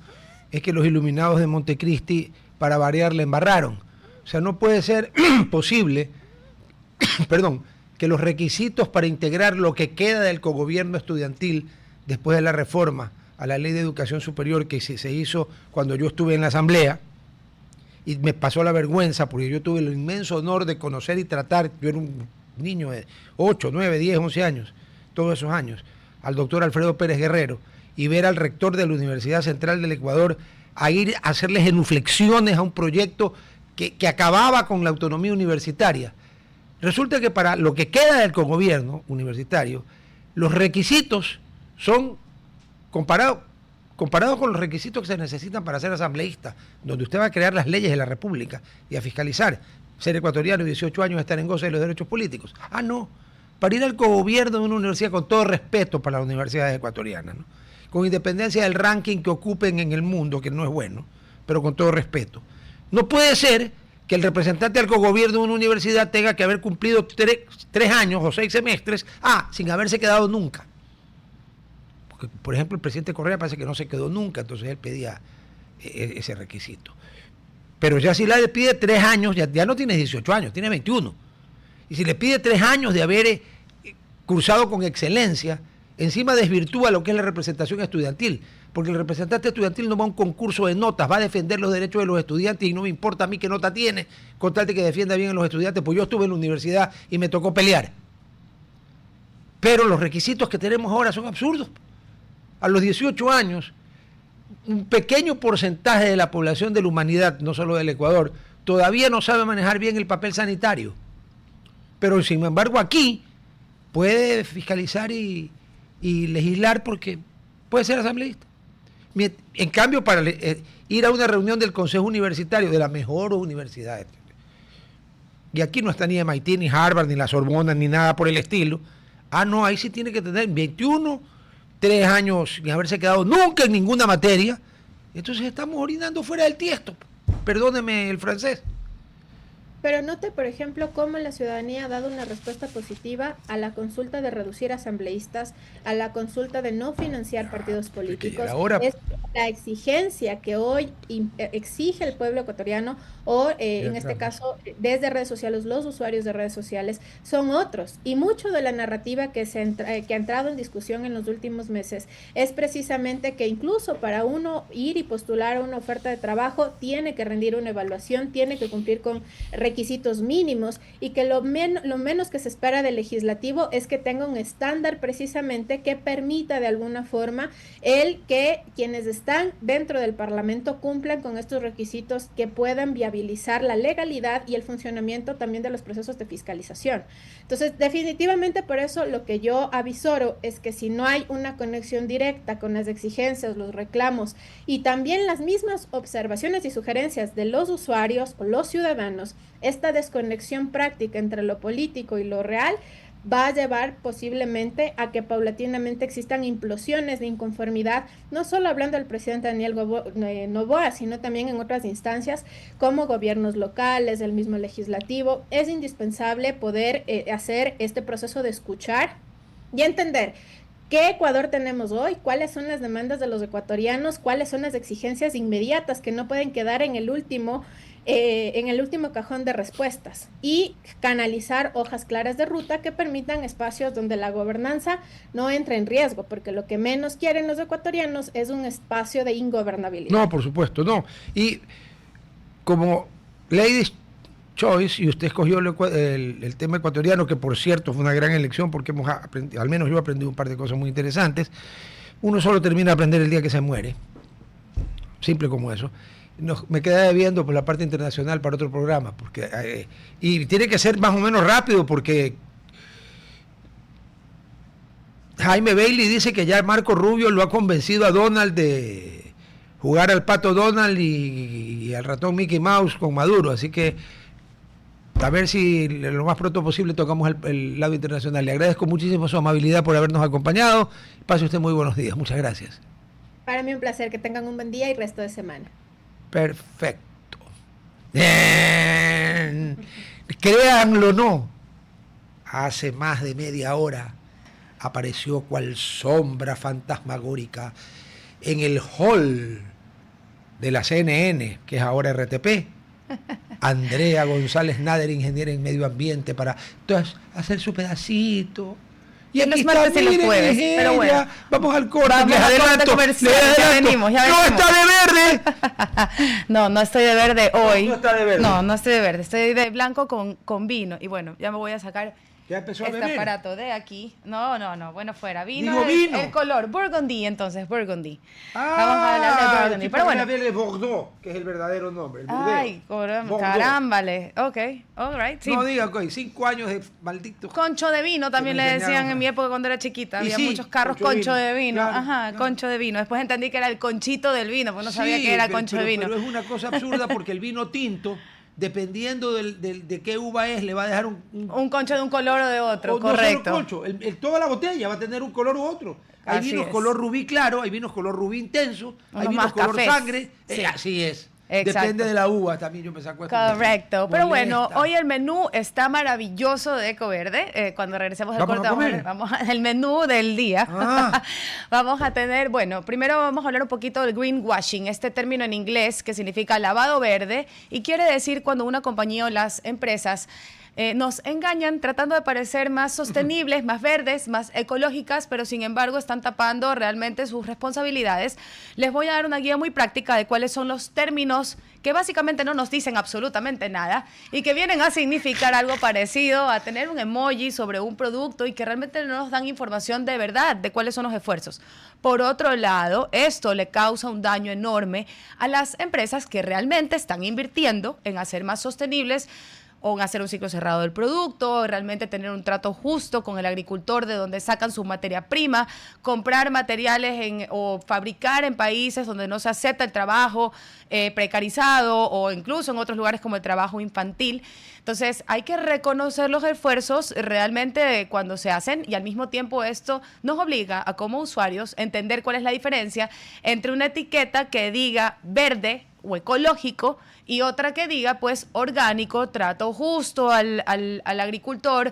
es que los iluminados de Montecristi, para variar, le embarraron. O sea, no puede ser posible, perdón, que los requisitos para integrar lo que queda del cogobierno estudiantil después de la reforma a la Ley de Educación Superior que se hizo cuando yo estuve en la Asamblea, y me pasó la vergüenza porque yo tuve el inmenso honor de conocer y tratar, yo era un niño de 8, 9, 10, 11 años, todos esos años, al doctor Alfredo Pérez Guerrero, y ver al rector de la Universidad Central del Ecuador a ir a hacerle genuflexiones a un proyecto que acababa con la autonomía universitaria. Resulta que para lo que queda del cogobierno universitario, los requisitos son comparados con los requisitos que se necesitan para ser asambleísta, donde usted va a crear las leyes de la República y a fiscalizar, ser ecuatoriano y 18 años, estar en goce de los derechos políticos. Ah, no, para ir al cogobierno de una universidad, con todo respeto para las universidades ecuatorianas, ¿no?, con independencia del ranking que ocupen en el mundo, que no es bueno, pero con todo respeto. No puede ser que el representante del cogobierno de una universidad tenga que haber cumplido 3 años o 6 semestres, sin haberse quedado nunca. Porque, por ejemplo, el presidente Correa parece que no se quedó nunca, entonces él pedía ese requisito. Pero ya si le pide 3 años, ya no tiene 18 años, tiene 21. Y si le pide 3 años de haber cursado con excelencia, encima desvirtúa lo que es la representación estudiantil, porque el representante estudiantil no va a un concurso de notas, va a defender los derechos de los estudiantes y no me importa a mí qué nota tiene, con tal de que defienda bien a los estudiantes, pues yo estuve en la universidad y me tocó pelear. Pero los requisitos que tenemos ahora son absurdos. A los 18 años, un pequeño porcentaje de la población de la humanidad, no solo del Ecuador, todavía no sabe manejar bien el papel sanitario. Pero sin embargo aquí puede fiscalizar y legislar porque puede ser asambleísta. En cambio, para ir a una reunión del Consejo Universitario de la mejor universidad, y aquí no está ni MIT, ni Harvard, ni la Sorbona, ni nada por el estilo, no, ahí sí tiene que tener 21, 3 años sin haberse quedado nunca en ninguna materia. Entonces estamos orinando fuera del tiesto, perdóneme el francés. Pero note, por ejemplo, cómo la ciudadanía ha dado una respuesta positiva a la consulta de reducir asambleístas, a la consulta de no financiar partidos políticos. Ahora, es la exigencia que hoy exige el pueblo ecuatoriano, o en este caso, desde redes sociales, los usuarios de redes sociales son otros. Y mucho de la narrativa que ha entrado en discusión en los últimos meses es precisamente que incluso para uno ir y postular a una oferta de trabajo, tiene que rendir una evaluación, tiene que cumplir con requisitos mínimos y que lo menos que se espera del legislativo es que tenga un estándar precisamente que permita de alguna forma el que quienes están dentro del Parlamento cumplan con estos requisitos que puedan viabilizar la legalidad y el funcionamiento también de los procesos de fiscalización. Entonces, definitivamente por eso lo que yo avisoro es que si no hay una conexión directa con las exigencias, los reclamos y también las mismas observaciones y sugerencias de los usuarios o los ciudadanos, esta desconexión práctica entre lo político y lo real va a llevar posiblemente a que paulatinamente existan implosiones de inconformidad, no solo hablando del presidente Daniel Noboa, sino también en otras instancias como gobiernos locales, el mismo legislativo. Es indispensable poder hacer este proceso de escuchar y entender ¿qué Ecuador tenemos hoy? ¿Cuáles son las demandas de los ecuatorianos? ¿Cuáles son las exigencias inmediatas que no pueden quedar en el último cajón de respuestas? Y canalizar hojas claras de ruta que permitan espacios donde la gobernanza no entre en riesgo, porque lo que menos quieren los ecuatorianos es un espacio de ingobernabilidad. No, por supuesto, no. Y como Ladies Choice, y usted escogió el tema ecuatoriano, que por cierto fue una gran elección porque hemos aprendido, al menos yo aprendí un par de cosas muy interesantes. Uno solo termina de aprender el día que se muere, simple como eso. Me queda debiendo por la parte internacional para otro programa, porque y tiene que ser más o menos rápido porque Jaime Bailey dice que ya Marco Rubio lo ha convencido a Donald de jugar al pato Donald y al ratón Mickey Mouse con Maduro, así que a ver si lo más pronto posible tocamos el lado internacional. Le agradezco muchísimo su amabilidad por habernos acompañado. Pase usted muy buenos días. Muchas gracias. Para mí un placer. Que tengan un buen día y resto de semana. Perfecto. Bien. Créanlo o no, hace más de media hora apareció cual sombra fantasmagórica en el hall de la CNN, que es ahora RTP, Andrea González Nader, ingeniera en medio ambiente, para entonces hacer su pedacito. Y aquí está, miren, jueves, pero bueno. Vamos al corte. Vamos les adelanto, ya venimos. ¡No está de verde! No estoy de verde hoy. No está de verde. No estoy de verde. Estoy de blanco con vino. Y bueno, ya me voy a sacar Ya empezó a este beber. aparato de aquí. No, bueno, fuera. Vino. Digo vino. El color. Burgundy, entonces, Burgundy. Ah, Vamos a hablar de Burgundy. Pero bueno. El Bordeaux, que es el verdadero nombre. El Ay, carámbale. Ok, all right. Sí. No diga, 5 años de malditos. Concho de vino también le decían en mi época cuando era chiquita. Había muchos carros concho de vino. Claro, Ajá, claro. Concho de vino. Después entendí que era el conchito del vino, porque no sabía que era concho de vino. Pero es una cosa absurda porque el vino tinto, dependiendo de qué uva es, le va a dejar un concho de un color o de otro, o correcto. No solo concho, toda la botella va a tener un color u otro. Hay Así vinos es. color rubí claro, hay vinos color rubí intenso, hay Unos vinos más color cafés. sangre. Sí. Así es. Exacto. Depende de la uva, también yo me saco esto. Correcto. Pero bueno, Molesta. hoy el menú está maravilloso de Ecoverde. Cuando regresemos del ¿Vamos corte, a comer? vamos el menú del día. Ah. Vamos a tener, bueno, primero vamos a hablar un poquito del greenwashing, este término en inglés que significa lavado verde y quiere decir cuando una compañía o las empresas nos engañan tratando de parecer más sostenibles, más verdes, más ecológicas, pero sin embargo están tapando realmente sus responsabilidades. Les voy a dar una guía muy práctica de cuáles son los términos que básicamente no nos dicen absolutamente nada y que vienen a significar algo parecido a tener un emoji sobre un producto y que realmente no nos dan información de verdad de cuáles son los esfuerzos. Por otro lado, esto le causa un daño enorme a las empresas que realmente están invirtiendo en hacer más sostenibles o en hacer un ciclo cerrado del producto, o realmente tener un trato justo con el agricultor de donde sacan su materia prima, comprar materiales o fabricar en países donde no se acepta el trabajo precarizado o incluso en otros lugares como el trabajo infantil. Entonces hay que reconocer los esfuerzos realmente cuando se hacen y al mismo tiempo esto nos obliga a como usuarios entender cuál es la diferencia entre una etiqueta que diga verde o ecológico y otra que diga pues orgánico, trato justo al agricultor,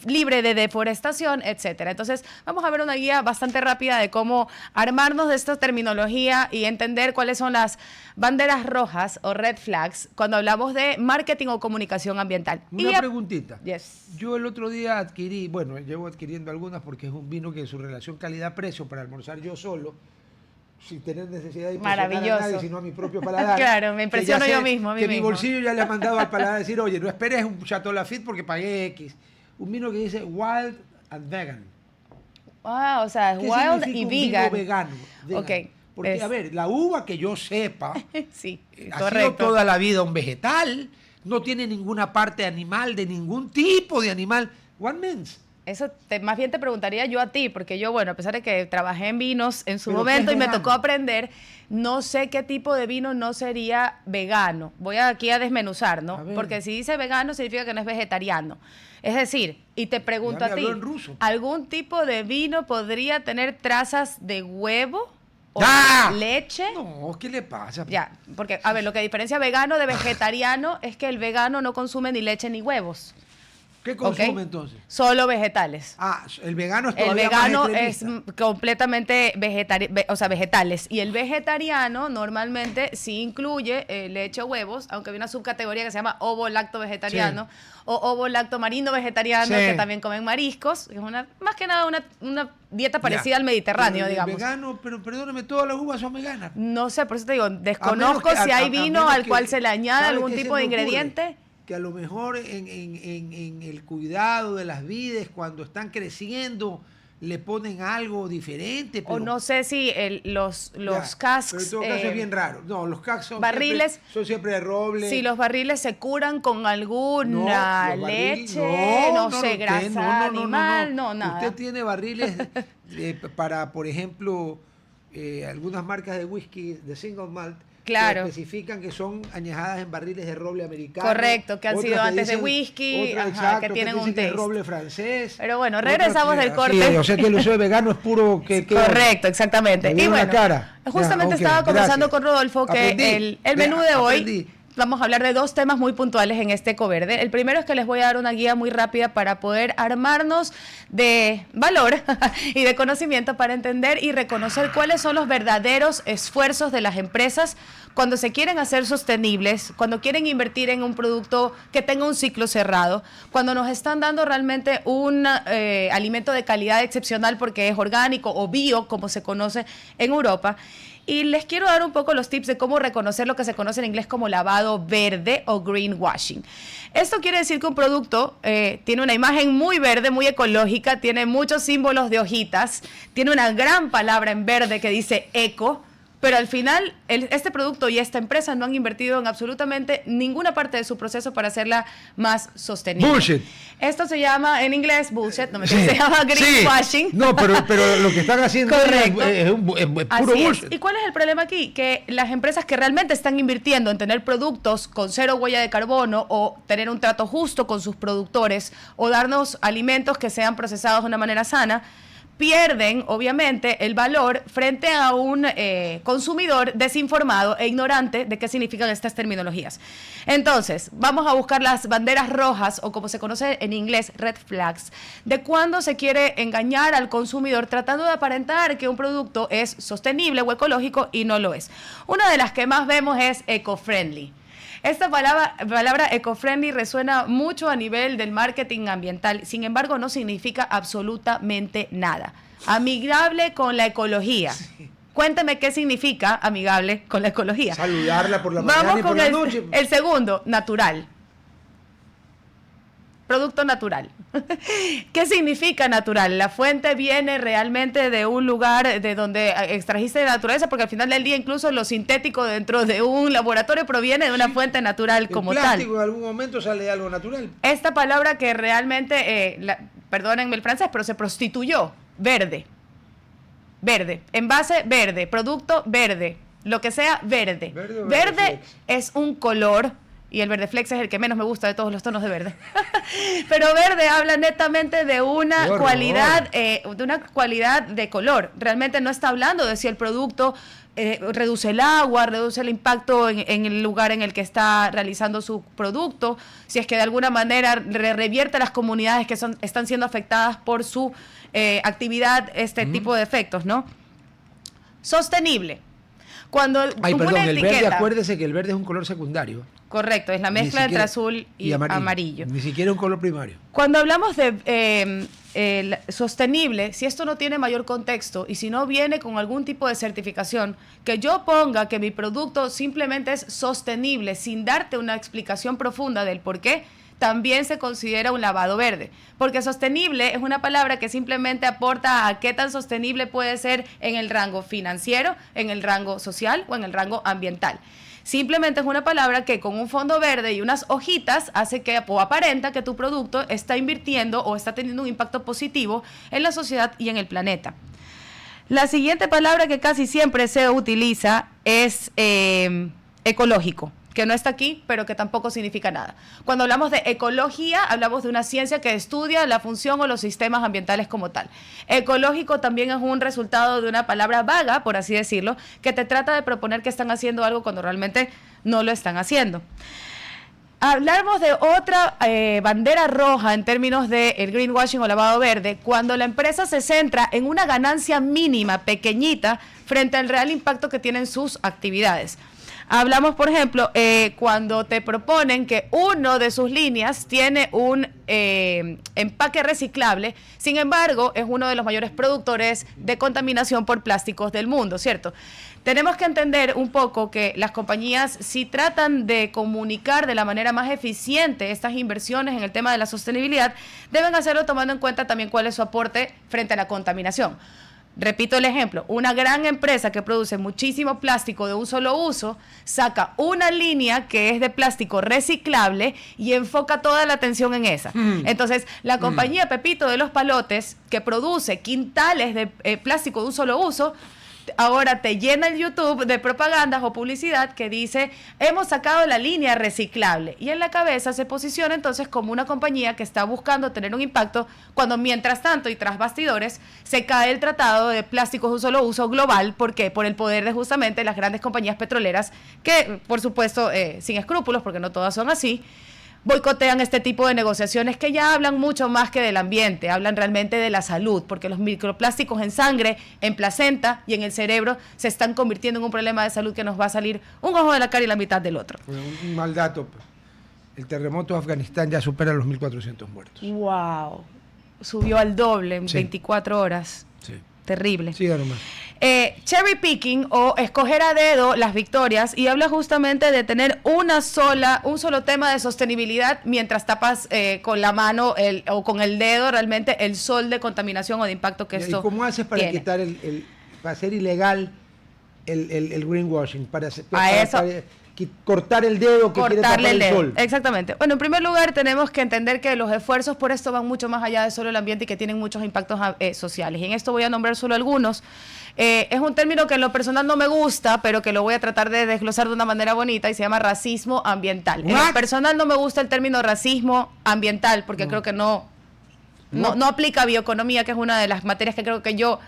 libre de deforestación, etcétera. Entonces vamos a ver una guía bastante rápida de cómo armarnos de esta terminología y entender cuáles son las banderas rojas o red flags cuando hablamos de marketing o comunicación ambiental. Una preguntita. Yes. Yo el otro día adquirí, bueno, llevo adquiriendo algunas porque es un vino que su relación calidad-precio para almorzar yo solo sin tener necesidad de impresionar a Maravilloso. nadie, sino a mi propio paladar. Claro, me impresiono que ya yo sé mismo, a mí que mi mismo. bolsillo ya le ha mandado al paladar a decir, oye, no esperes un Chateau Lafite porque pagué X. Un vino que dice Wild and Vegan. Ah, o sea, es ¿Qué wild significa y un vegan. vino vegano? Ok. Porque, a ver, la uva que yo sepa Sí, ha sido correcto. toda la vida un vegetal, no tiene ninguna parte animal de ningún tipo de animal. One means. Eso más bien te preguntaría yo a ti, porque yo, bueno, a pesar de que trabajé en vinos en su Pero momento ¿qué y es me vegano? tocó aprender, no sé qué tipo de vino no sería vegano. Voy aquí a desmenuzar, ¿no? A ver. Porque si dice vegano significa que no es vegetariano. Es decir, y te pregunto Ya me a ti, habló en ruso. ¿algún tipo de vino podría tener trazas de huevo o ¡Ya! leche? No, ¿qué le pasa? Ya, porque, a ver, lo que diferencia vegano de vegetariano es que el vegano no consume ni leche ni huevos. ¿Qué consume ¿ok? entonces? Solo vegetales. Ah, el vegano es El todavía vegano más es extremista. completamente o sea, vegetales. Y el vegetariano normalmente sí incluye leche o huevos, aunque hay una subcategoría que se llama ovo-lacto vegetariano o ovo-lacto marino vegetariano, Sí. que también comen mariscos. Es más que nada una dieta parecida Ya. al Mediterráneo, Pero el digamos. vegano, pero perdóname, todas las uvas son veganas. No sé, por eso te digo, A menos desconozco que- si hay a vino menos al que- cual se le añade ¿sabe algún qué se tipo de me ocurre? ingrediente. Que a lo mejor en el cuidado de las vides, cuando están creciendo, le ponen algo diferente. O pero- no sé si los Ya, casks... Pero en todo caso es bien raro. No, los casks son barriles- son siempre de roble. Si los barriles se curan con alguna los barriles- leche, no sé, usted, grasa animal, no, nada. Usted tiene barriles para, por ejemplo, algunas marcas de whisky de single malt. Claro. Que especifican que son añejadas en barriles de roble americano. Correcto, que han otras sido antes de dicen- whisky, otras, ajá, exacto, que tienen dicen un que es taste. roble francés. Pero bueno, otras regresamos que- del corte. Sí, o sea que el uso de vegano es puro que Correcto, exactamente. Me Y vieron la bueno, cara. justamente Ya, ok, estaba conversando gracias. con Rodolfo que Aprendí. el menú de hoy Aprendí. vamos a hablar de dos temas muy puntuales en este Ecoverde. El primero es que les voy a dar una guía muy rápida para poder armarnos de valor y de conocimiento para entender y reconocer cuáles son los verdaderos esfuerzos de las empresas cuando se quieren hacer sostenibles, cuando quieren invertir en un producto que tenga un ciclo cerrado, cuando nos están dando realmente un alimento de calidad excepcional porque es orgánico o bio, como se conoce en Europa. Y les quiero dar un poco los tips de cómo reconocer lo que se conoce en inglés como lavado verde o greenwashing. Esto quiere decir que un producto tiene una imagen muy verde, muy ecológica, tiene muchos símbolos de hojitas, tiene una gran palabra en verde que dice eco, pero al final este producto y esta empresa no han invertido en absolutamente ninguna parte de su proceso para hacerla más sostenible. Bullshit. Esto se llama en inglés bullshit, no me Sí, se llama greenwashing. sí. No, pero lo que están haciendo Correcto. es puro Así bullshit. es. ¿Y cuál es el problema aquí? Que las empresas que realmente están invirtiendo en tener productos con cero huella de carbono o tener un trato justo con sus productores o darnos alimentos que sean procesados de una manera sana, pierden, obviamente, el valor frente a un consumidor desinformado e ignorante de qué significan estas terminologías. Entonces, vamos a buscar las banderas rojas, o como se conoce en inglés, red flags, de cuando se quiere engañar al consumidor tratando de aparentar que un producto es sostenible o ecológico y no lo es. Una de las que más vemos es eco-friendly. Esta palabra eco-friendly resuena mucho a nivel del marketing ambiental, sin embargo no significa absolutamente nada. Amigable con la ecología. Cuéntame qué significa amigable con la ecología. Saludarla por la mañana Vamos y por con la noche. el segundo, natural. Producto natural. ¿Qué significa natural? La fuente viene realmente de un lugar de donde extrajiste de naturaleza, porque al final del día incluso lo sintético dentro de un laboratorio proviene de una fuente natural como el tal. plástico en algún momento sale de algo natural. Esta palabra que realmente, perdónenme el francés, pero se prostituyó. Verde. Verde. Envase verde. Producto verde. Lo que sea verde. Verde o Verde Verdeflex. es un color. Y el Verdeflex es el que menos me gusta de todos los tonos de verde. Pero verde habla netamente de una ¡Qué horror! cualidad de color. Realmente no está hablando de si el producto reduce el agua, reduce el impacto en el lugar en el que está realizando su producto, si es que de alguna manera revierte a las comunidades que están siendo afectadas por su actividad, tipo de efectos, ¿no? Sostenible. Cuando Ay, una perdón, el verde, etiqueta- acuérdese que el verde es un color secundario. Correcto, es la mezcla entre azul y amarillo. Ni siquiera un color primario. Cuando hablamos de sostenible, si esto no tiene mayor contexto y si no viene con algún tipo de certificación, que yo ponga que mi producto simplemente es sostenible sin darte una explicación profunda del por qué, también se considera un lavado verde, porque sostenible es una palabra que simplemente aporta a qué tan sostenible puede ser en el rango financiero, en el rango social o en el rango ambiental. Simplemente es una palabra que con un fondo verde y unas hojitas hace que o aparenta que tu producto está invirtiendo o está teniendo un impacto positivo en la sociedad y en el planeta. La siguiente palabra que casi siempre se utiliza es ecológico, que no está aquí, pero que tampoco significa nada. Cuando hablamos de ecología, hablamos de una ciencia que estudia la función o los sistemas ambientales como tal. Ecológico también es un resultado de una palabra vaga, por así decirlo, que te trata de proponer que están haciendo algo cuando realmente no lo están haciendo. Hablamos de otra bandera roja en términos del greenwashing o lavado verde, cuando la empresa se centra en una ganancia mínima, pequeñita, frente al real impacto que tienen sus actividades. Hablamos, por ejemplo, cuando te proponen que uno de sus líneas tiene un empaque reciclable, sin embargo, es uno de los mayores productores de contaminación por plásticos del mundo, ¿cierto? Tenemos que entender un poco que las compañías, si tratan de comunicar de la manera más eficiente estas inversiones en el tema de la sostenibilidad, deben hacerlo tomando en cuenta también cuál es su aporte frente a la contaminación. Repito el ejemplo, una gran empresa que produce muchísimo plástico de un solo uso, saca una línea que es de plástico reciclable y enfoca toda la atención en esa. Entonces, la compañía Pepito de los Palotes, que produce quintales de plástico de un solo uso, ahora te llena el YouTube de propagandas o publicidad que dice, hemos sacado la línea reciclable. Y en la cabeza se posiciona entonces como una compañía que está buscando tener un impacto cuando mientras tanto y tras bastidores se cae el tratado de plásticos de un solo uso global. ¿Por qué? Por el poder de justamente las grandes compañías petroleras que, por supuesto, sin escrúpulos, porque no todas son así, boicotean este tipo de negociaciones que ya hablan mucho más que del ambiente, hablan realmente de la salud, porque los microplásticos en sangre, en placenta y en el cerebro se están convirtiendo en un problema de salud que nos va a salir un ojo de la cara y la mitad del otro. Un mal dato, el terremoto de Afganistán ya supera los 1.400 muertos. ¡Wow! Subió al doble en 24 horas. Sí. Terrible. Sí, nomás. Cherry picking o escoger a dedo las victorias, y habla justamente de tener un solo tema de sostenibilidad mientras tapas con la mano o con el dedo realmente el sol de contaminación o de impacto que esto ¿Y cómo haces para tiene? quitar para hacer ilegal el greenwashing? Para cortar el dedo que quiere tapar el sol. Exactamente. Bueno, en primer lugar tenemos que entender que los esfuerzos por esto van mucho más allá de solo el ambiente y que tienen muchos impactos sociales. Y en esto voy a nombrar solo algunos. Es un término que en lo personal no me gusta, pero que lo voy a tratar de desglosar de una manera bonita, y se llama racismo ambiental. En lo personal no me gusta el término racismo ambiental porque creo que no aplica a bioeconomía, que es una de las materias que creo que yo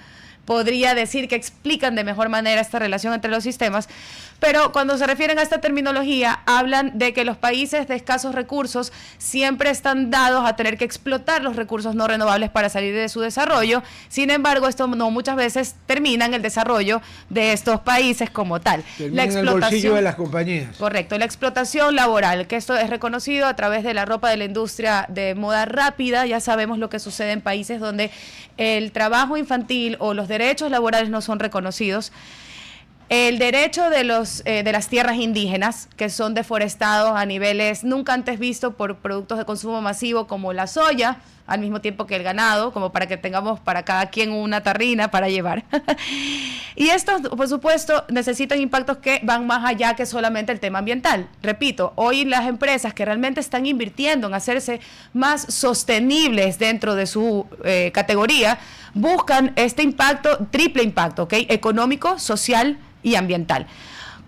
podría decir que explican de mejor manera esta relación entre los sistemas. Pero cuando se refieren a esta terminología, hablan de que los países de escasos recursos siempre están dados a tener que explotar los recursos no renovables para salir de su desarrollo. Sin embargo, esto no muchas veces termina en el desarrollo de estos países como tal. Termina en el bolsillo de las compañías. Correcto, la explotación laboral, que esto es reconocido a través de la ropa de la industria de moda rápida. Ya sabemos lo que sucede en países donde el trabajo infantil o los derechos laborales no son reconocidos. El derecho de las tierras indígenas, que son deforestados a niveles nunca antes vistos por productos de consumo masivo como la soya, al mismo tiempo que el ganado, como para que tengamos para cada quien una tarrina para llevar. Y estos, por supuesto, necesitan impactos que van más allá que solamente el tema ambiental. Repito, hoy las empresas que realmente están invirtiendo en hacerse más sostenibles dentro de su categoría, buscan este impacto, triple impacto, ¿ok? Económico, social y ambiental.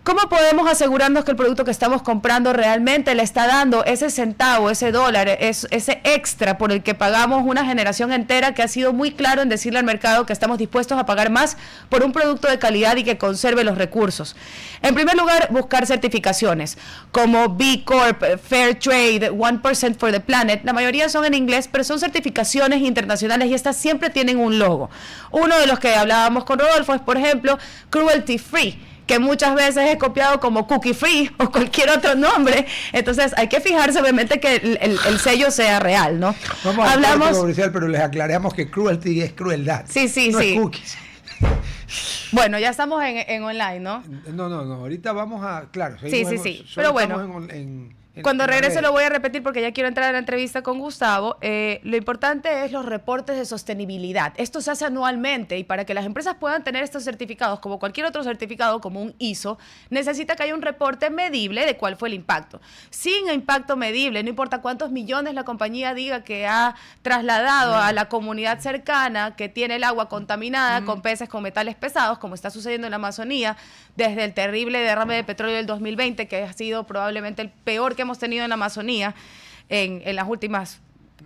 ¿Cómo podemos asegurarnos que el producto que estamos comprando realmente le está dando ese centavo, ese dólar, ese extra por el que pagamos una generación entera que ha sido muy claro en decirle al mercado que estamos dispuestos a pagar más por un producto de calidad y que conserve los recursos? En primer lugar, buscar certificaciones como B Corp, Fair Trade, 1% for the Planet. La mayoría son en inglés, pero son certificaciones internacionales y estas siempre tienen un logo. Uno de los que hablábamos con Rodolfo es, por ejemplo, Cruelty Free, que muchas veces es copiado como Cookie Free o cualquier otro nombre. Entonces hay que fijarse obviamente que el sello sea real, ¿no? Vamos a hablar comercial, pero les aclaramos que cruelty es crueldad. Sí, sí, no sí. Es cookies. Bueno, ya estamos en online, ¿no? No, ahorita vamos a, claro. Sí. Pero bueno, cuando regrese lo voy a repetir porque ya quiero entrar a la entrevista con Gustavo. Lo importante es los reportes de sostenibilidad. Esto se hace anualmente y para que las empresas puedan tener estos certificados, como cualquier otro certificado, como un ISO, necesita que haya un reporte medible de cuál fue el impacto. Sin impacto medible, no importa cuántos millones la compañía diga que ha trasladado a la comunidad cercana, que tiene el agua contaminada con peces, con metales pesados, como está sucediendo en la Amazonía, desde el terrible derrame de petróleo del 2020, que ha sido probablemente el peor que hemos tenido en la Amazonía en las últimas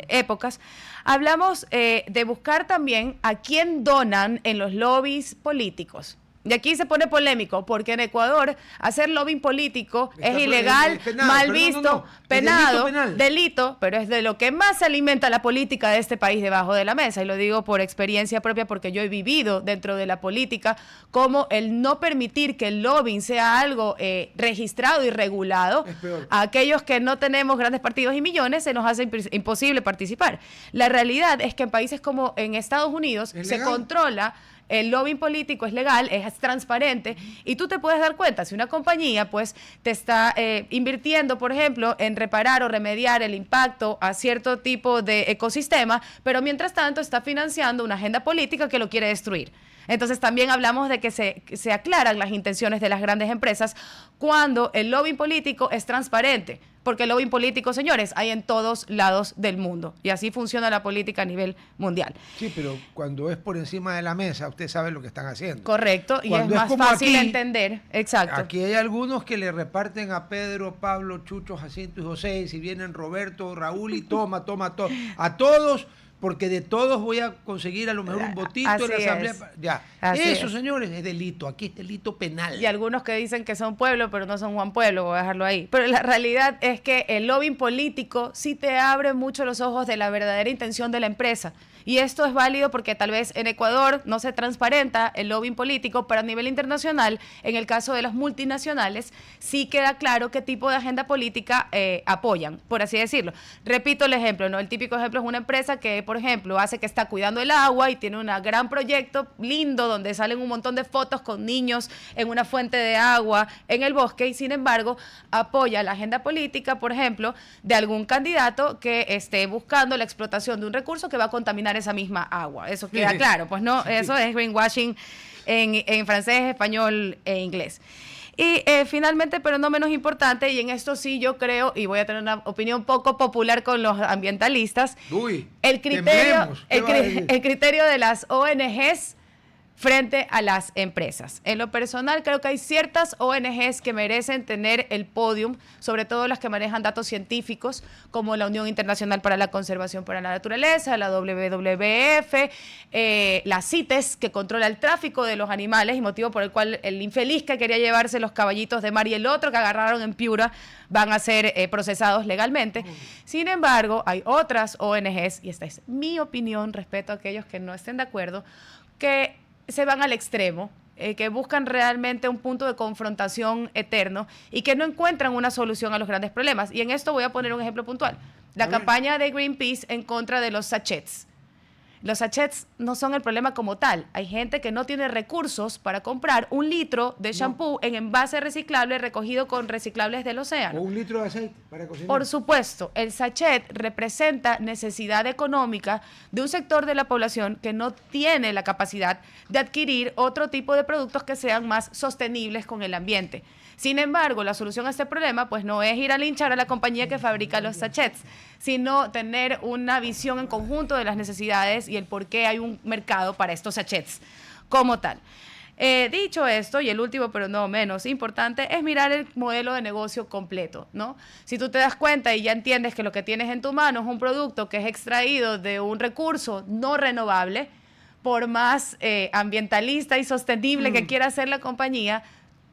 épocas. Hablamos de buscar también a quién donan en los lobbies políticos. Y aquí se pone polémico, porque en Ecuador hacer lobbying político es ilegal, penal, mal visto, penado, delito, pero es de lo que más se alimenta la política de este país debajo de la mesa. Y lo digo por experiencia propia, porque yo he vivido dentro de la política como el no permitir que el lobbying sea algo registrado y regulado. A aquellos que no tenemos grandes partidos y millones se nos hace imposible participar. La realidad es que en países como en Estados Unidos se controla. El lobbying político es legal, es transparente y tú te puedes dar cuenta si una compañía pues te está invirtiendo, por ejemplo, en reparar o remediar el impacto a cierto tipo de ecosistema, pero mientras tanto está financiando una agenda política que lo quiere destruir. Entonces también hablamos de que se aclaran las intenciones de las grandes empresas cuando el lobbying político es transparente. Porque el lobbying político, señores, hay en todos lados del mundo. Y así funciona la política a nivel mundial. Sí, pero cuando es por encima de la mesa, usted sabe lo que están haciendo. Correcto, y cuando es más fácil aquí, entender. Exacto. Aquí hay algunos que le reparten a Pedro, Pablo, Chucho, Jacinto y José, y si vienen Roberto, Raúl, y toma, a todos, porque de todos voy a conseguir a lo mejor un votito en la asamblea. Ya, eso, señores, es delito. Aquí es delito penal. Y algunos que dicen que son pueblo, pero no son Juan Pueblo, voy a dejarlo ahí. Pero la realidad es que el lobbying político sí te abre mucho los ojos de la verdadera intención de la empresa. Y esto es válido porque tal vez en Ecuador no se transparenta el lobbying político, pero a nivel internacional, en el caso de las multinacionales, sí queda claro qué tipo de agenda política apoyan, por así decirlo. Repito el ejemplo, ¿no? El típico ejemplo es una empresa que, por ejemplo, hace que está cuidando el agua y tiene un gran proyecto lindo donde salen un montón de fotos con niños en una fuente de agua en el bosque y, sin embargo, apoya la agenda política, por ejemplo, de algún candidato que esté buscando la explotación de un recurso que va a contaminar esa misma agua. Eso queda claro, pues no, eso es greenwashing en francés, español e inglés. Y finalmente, pero no menos importante, y en esto sí yo creo, y voy a tener una opinión poco popular con los ambientalistas, el criterio de las ONGs frente a las empresas. En lo personal, creo que hay ciertas ONGs que merecen tener el podium, sobre todo las que manejan datos científicos, como la Unión Internacional para la Conservación para la Naturaleza, la WWF, la CITES, que controla el tráfico de los animales, y motivo por el cual el infeliz que quería llevarse los caballitos de mar y el otro que agarraron en Piura van a ser procesados legalmente. Sin embargo, hay otras ONGs, y esta es mi opinión, respeto a aquellos que no estén de acuerdo, que se van al extremo, que buscan realmente un punto de confrontación eterno y que no encuentran una solución a los grandes problemas. Y en esto voy a poner un ejemplo puntual. La campaña de Greenpeace en contra de los sachets. Los sachets no son el problema como tal. Hay gente que no tiene recursos para comprar 1 litro de shampoo en envase reciclable recogido con reciclables del océano. O 1 litro de aceite para cocinar. Por supuesto, el sachet representa necesidad económica de un sector de la población que no tiene la capacidad de adquirir otro tipo de productos que sean más sostenibles con el ambiente. Sin embargo, la solución a este problema pues no es ir a linchar a la compañía que fabrica los sachets, sino tener una visión en conjunto de las necesidades y el por qué hay un mercado para estos sachets como tal. Dicho esto, y el último pero no menos importante, es mirar el modelo de negocio completo, ¿no? Si tú te das cuenta y ya entiendes que lo que tienes en tu mano es un producto que es extraído de un recurso no renovable, por más ambientalista y sostenible que quiera ser la compañía,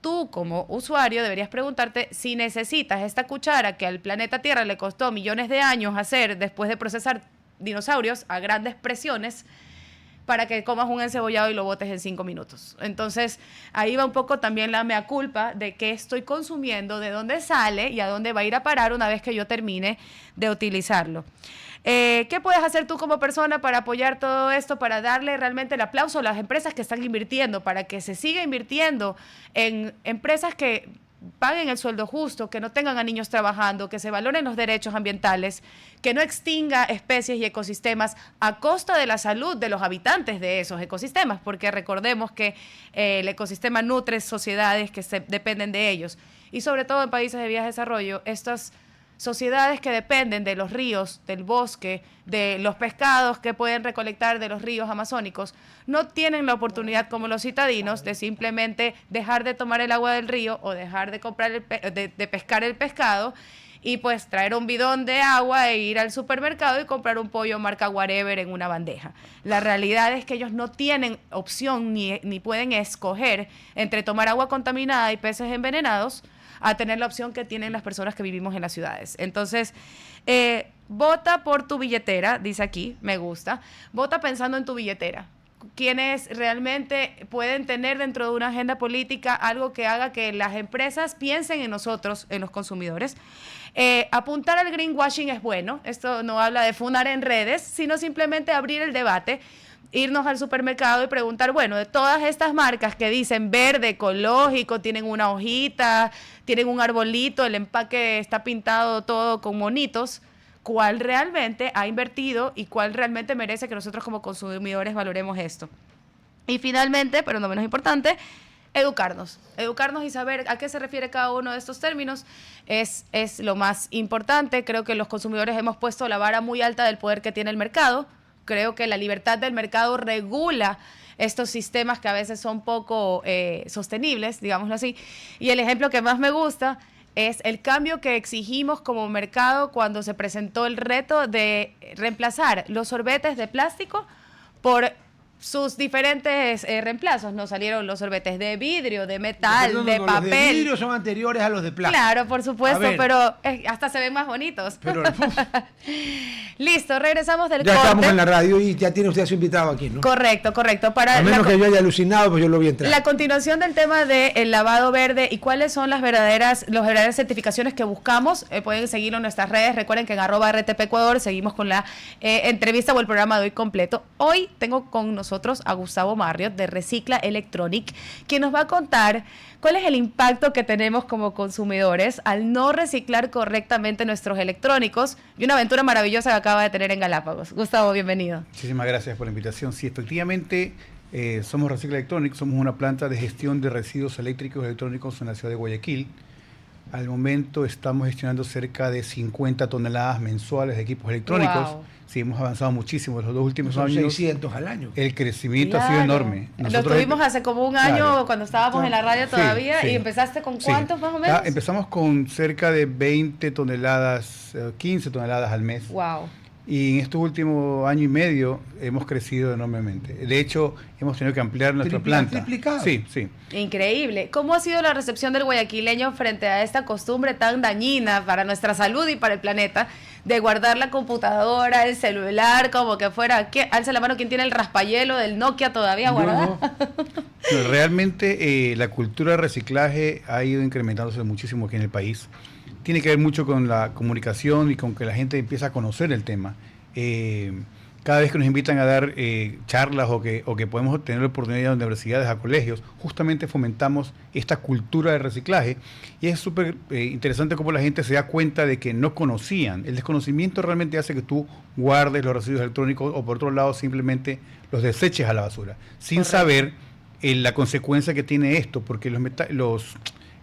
tú como usuario deberías preguntarte si necesitas esta cuchara que al planeta Tierra le costó millones de años hacer después de procesar dinosaurios a grandes presiones para que comas un encebollado y lo botes en 5 minutos. Entonces, ahí va un poco también la mea culpa de qué estoy consumiendo, de dónde sale y a dónde va a ir a parar una vez que yo termine de utilizarlo. ¿Qué puedes hacer tú como persona para apoyar todo esto, para darle realmente el aplauso a las empresas que están invirtiendo, para que se siga invirtiendo en empresas que paguen el sueldo justo, que no tengan a niños trabajando, que se valoren los derechos ambientales, que no extinga especies y ecosistemas a costa de la salud de los habitantes de esos ecosistemas? Porque recordemos que el ecosistema nutre sociedades que dependen de ellos. Y sobre todo en países de vías de desarrollo, estas sociedades que dependen de los ríos, del bosque, de los pescados que pueden recolectar de los ríos amazónicos, no tienen la oportunidad como los citadinos de simplemente dejar de tomar el agua del río o dejar de comprar de pescar el pescado y pues traer un bidón de agua e ir al supermercado y comprar un pollo marca whatever en una bandeja. La realidad es que ellos no tienen opción ni pueden escoger entre tomar agua contaminada y peces envenenados a tener la opción que tienen las personas que vivimos en las ciudades. Entonces, vota por tu billetera, dice aquí, me gusta. Vota pensando en tu billetera. Quienes realmente pueden tener dentro de una agenda política algo que haga que las empresas piensen en nosotros, en los consumidores. Apuntar al greenwashing es bueno. Esto no habla de funar en redes, sino simplemente abrir el debate, irnos al supermercado y preguntar, bueno, de todas estas marcas que dicen verde, ecológico, tienen una hojita, tienen un arbolito, el empaque está pintado todo con monitos, ¿cuál realmente ha invertido y cuál realmente merece que nosotros como consumidores valoremos esto? Y finalmente, pero no menos importante, educarnos y saber a qué se refiere cada uno de estos términos es lo más importante. Creo que los consumidores hemos puesto la vara muy alta del poder que tiene el mercado. Creo que la libertad del mercado regula estos sistemas que a veces son poco sostenibles, digámoslo así. Y el ejemplo que más me gusta es el cambio que exigimos como mercado cuando se presentó el reto de reemplazar los sorbetes de plástico por sus diferentes reemplazos. Nos salieron los sorbetes de vidrio, de metal, de papel. Los de vidrio son anteriores a los de plástico. Claro, por supuesto, pero hasta se ven más bonitos. Pero, listo, regresamos del ya corte. Estamos en la radio y ya tiene usted a su invitado aquí, ¿no? Correcto. A menos que yo haya alucinado, pues yo lo vi entrar. La continuación del tema del lavado verde y cuáles son las verdaderas certificaciones que buscamos. Pueden seguirlo en nuestras redes. Recuerden que en @RTP Ecuador seguimos con la entrevista o el programa de hoy completo. Hoy tengo con nosotros a Gustavo Marriott de Recicla Electronic, quien nos va a contar cuál es el impacto que tenemos como consumidores al no reciclar correctamente nuestros electrónicos y una aventura maravillosa que acaba de tener en Galápagos. Gustavo, bienvenido. Muchísimas gracias por la invitación. Sí, efectivamente, somos Recicla Electronic, somos una planta de gestión de residuos eléctricos y electrónicos en la ciudad de Guayaquil. Al momento estamos gestionando cerca de 50 toneladas mensuales de equipos electrónicos. Wow. Sí, hemos avanzado muchísimo en los 2 últimos Son años. 600 al año. El crecimiento ha sido enorme. Lo tuvimos hace como un año, Claro. cuando estábamos en la radio todavía. Sí. ¿Y empezaste con cuántos más o menos? Empezamos con cerca de 20 toneladas, 15 toneladas al mes. Wow. Y en estos últimos año y medio hemos crecido enormemente. De hecho, hemos tenido que ampliar nuestra planta. Triplicado. Sí. Increíble. ¿Cómo ha sido la recepción del guayaquileño frente a esta costumbre tan dañina para nuestra salud y para el planeta de guardar la computadora, el celular, como que fuera, alza la mano quien tiene el raspayelo del Nokia todavía guardado? No, realmente la cultura de reciclaje ha ido incrementándose muchísimo aquí en el país. Tiene que ver mucho con la comunicación y con que la gente empieza a conocer el tema. Cada vez que nos invitan a dar charlas o que podemos tener la oportunidad de ir a universidades, a colegios, justamente fomentamos esta cultura de reciclaje. Y es súper interesante cómo la gente se da cuenta de que no conocían. El desconocimiento realmente hace que tú guardes los residuos electrónicos o por otro lado simplemente los deseches a la basura, sin saber la consecuencia que tiene esto, porque los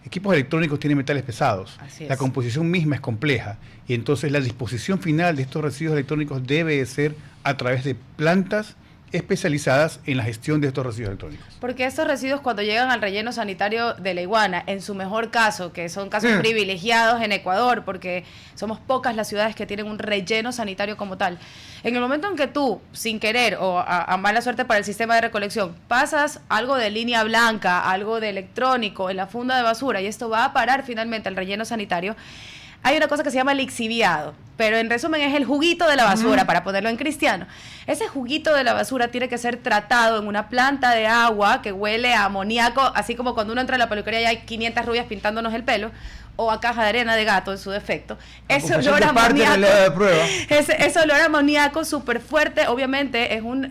equipos electrónicos tienen metales pesados. La composición misma es compleja y entonces la disposición final de estos residuos electrónicos debe ser a través de plantas especializadas en la gestión de estos residuos electrónicos. Porque estos residuos cuando llegan al relleno sanitario de La Iguana, en su mejor caso, que son casos privilegiados en Ecuador, porque somos pocas las ciudades que tienen un relleno sanitario como tal, en el momento en que tú, sin querer o a mala suerte para el sistema de recolección, pasas algo de línea blanca, algo de electrónico en la funda de basura y esto va a parar finalmente al relleno sanitario, hay una cosa que se llama lixiviado, pero en resumen es el juguito de la basura, para ponerlo en cristiano. Ese juguito de la basura tiene que ser tratado en una planta de agua que huele a amoníaco, así como cuando uno entra a la peluquería y hay 500 rubias pintándonos el pelo, o a caja de arena de gato en su defecto. Ese olor a amoníaco, ese olor a amoníaco súper fuerte, obviamente es un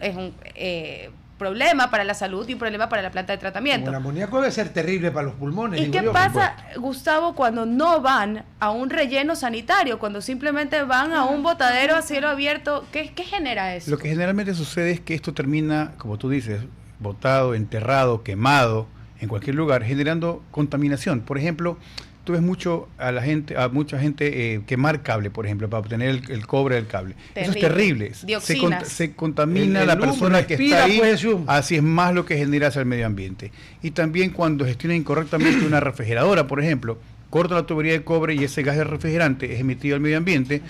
problema para la salud y un problema para la planta de tratamiento. Como el amoníaco debe ser terrible para los pulmones. ¿Y qué pasa, Gustavo, cuando no van a un relleno sanitario, cuando simplemente van a un botadero a cielo abierto? ¿Qué genera eso? Lo que generalmente sucede es que esto termina, como tú dices, botado, enterrado, quemado, en cualquier lugar, generando contaminación. Por ejemplo, tú ves mucho a mucha gente quemar cable, por ejemplo, para obtener el cobre del cable. Eso es terrible. Dioxinas. Se contamina la persona que está ahí. Así es más lo que genera hacia el medio ambiente. Y también cuando gestionan incorrectamente una refrigeradora, por ejemplo, corta la tubería de cobre y ese gas del refrigerante es emitido al medio ambiente,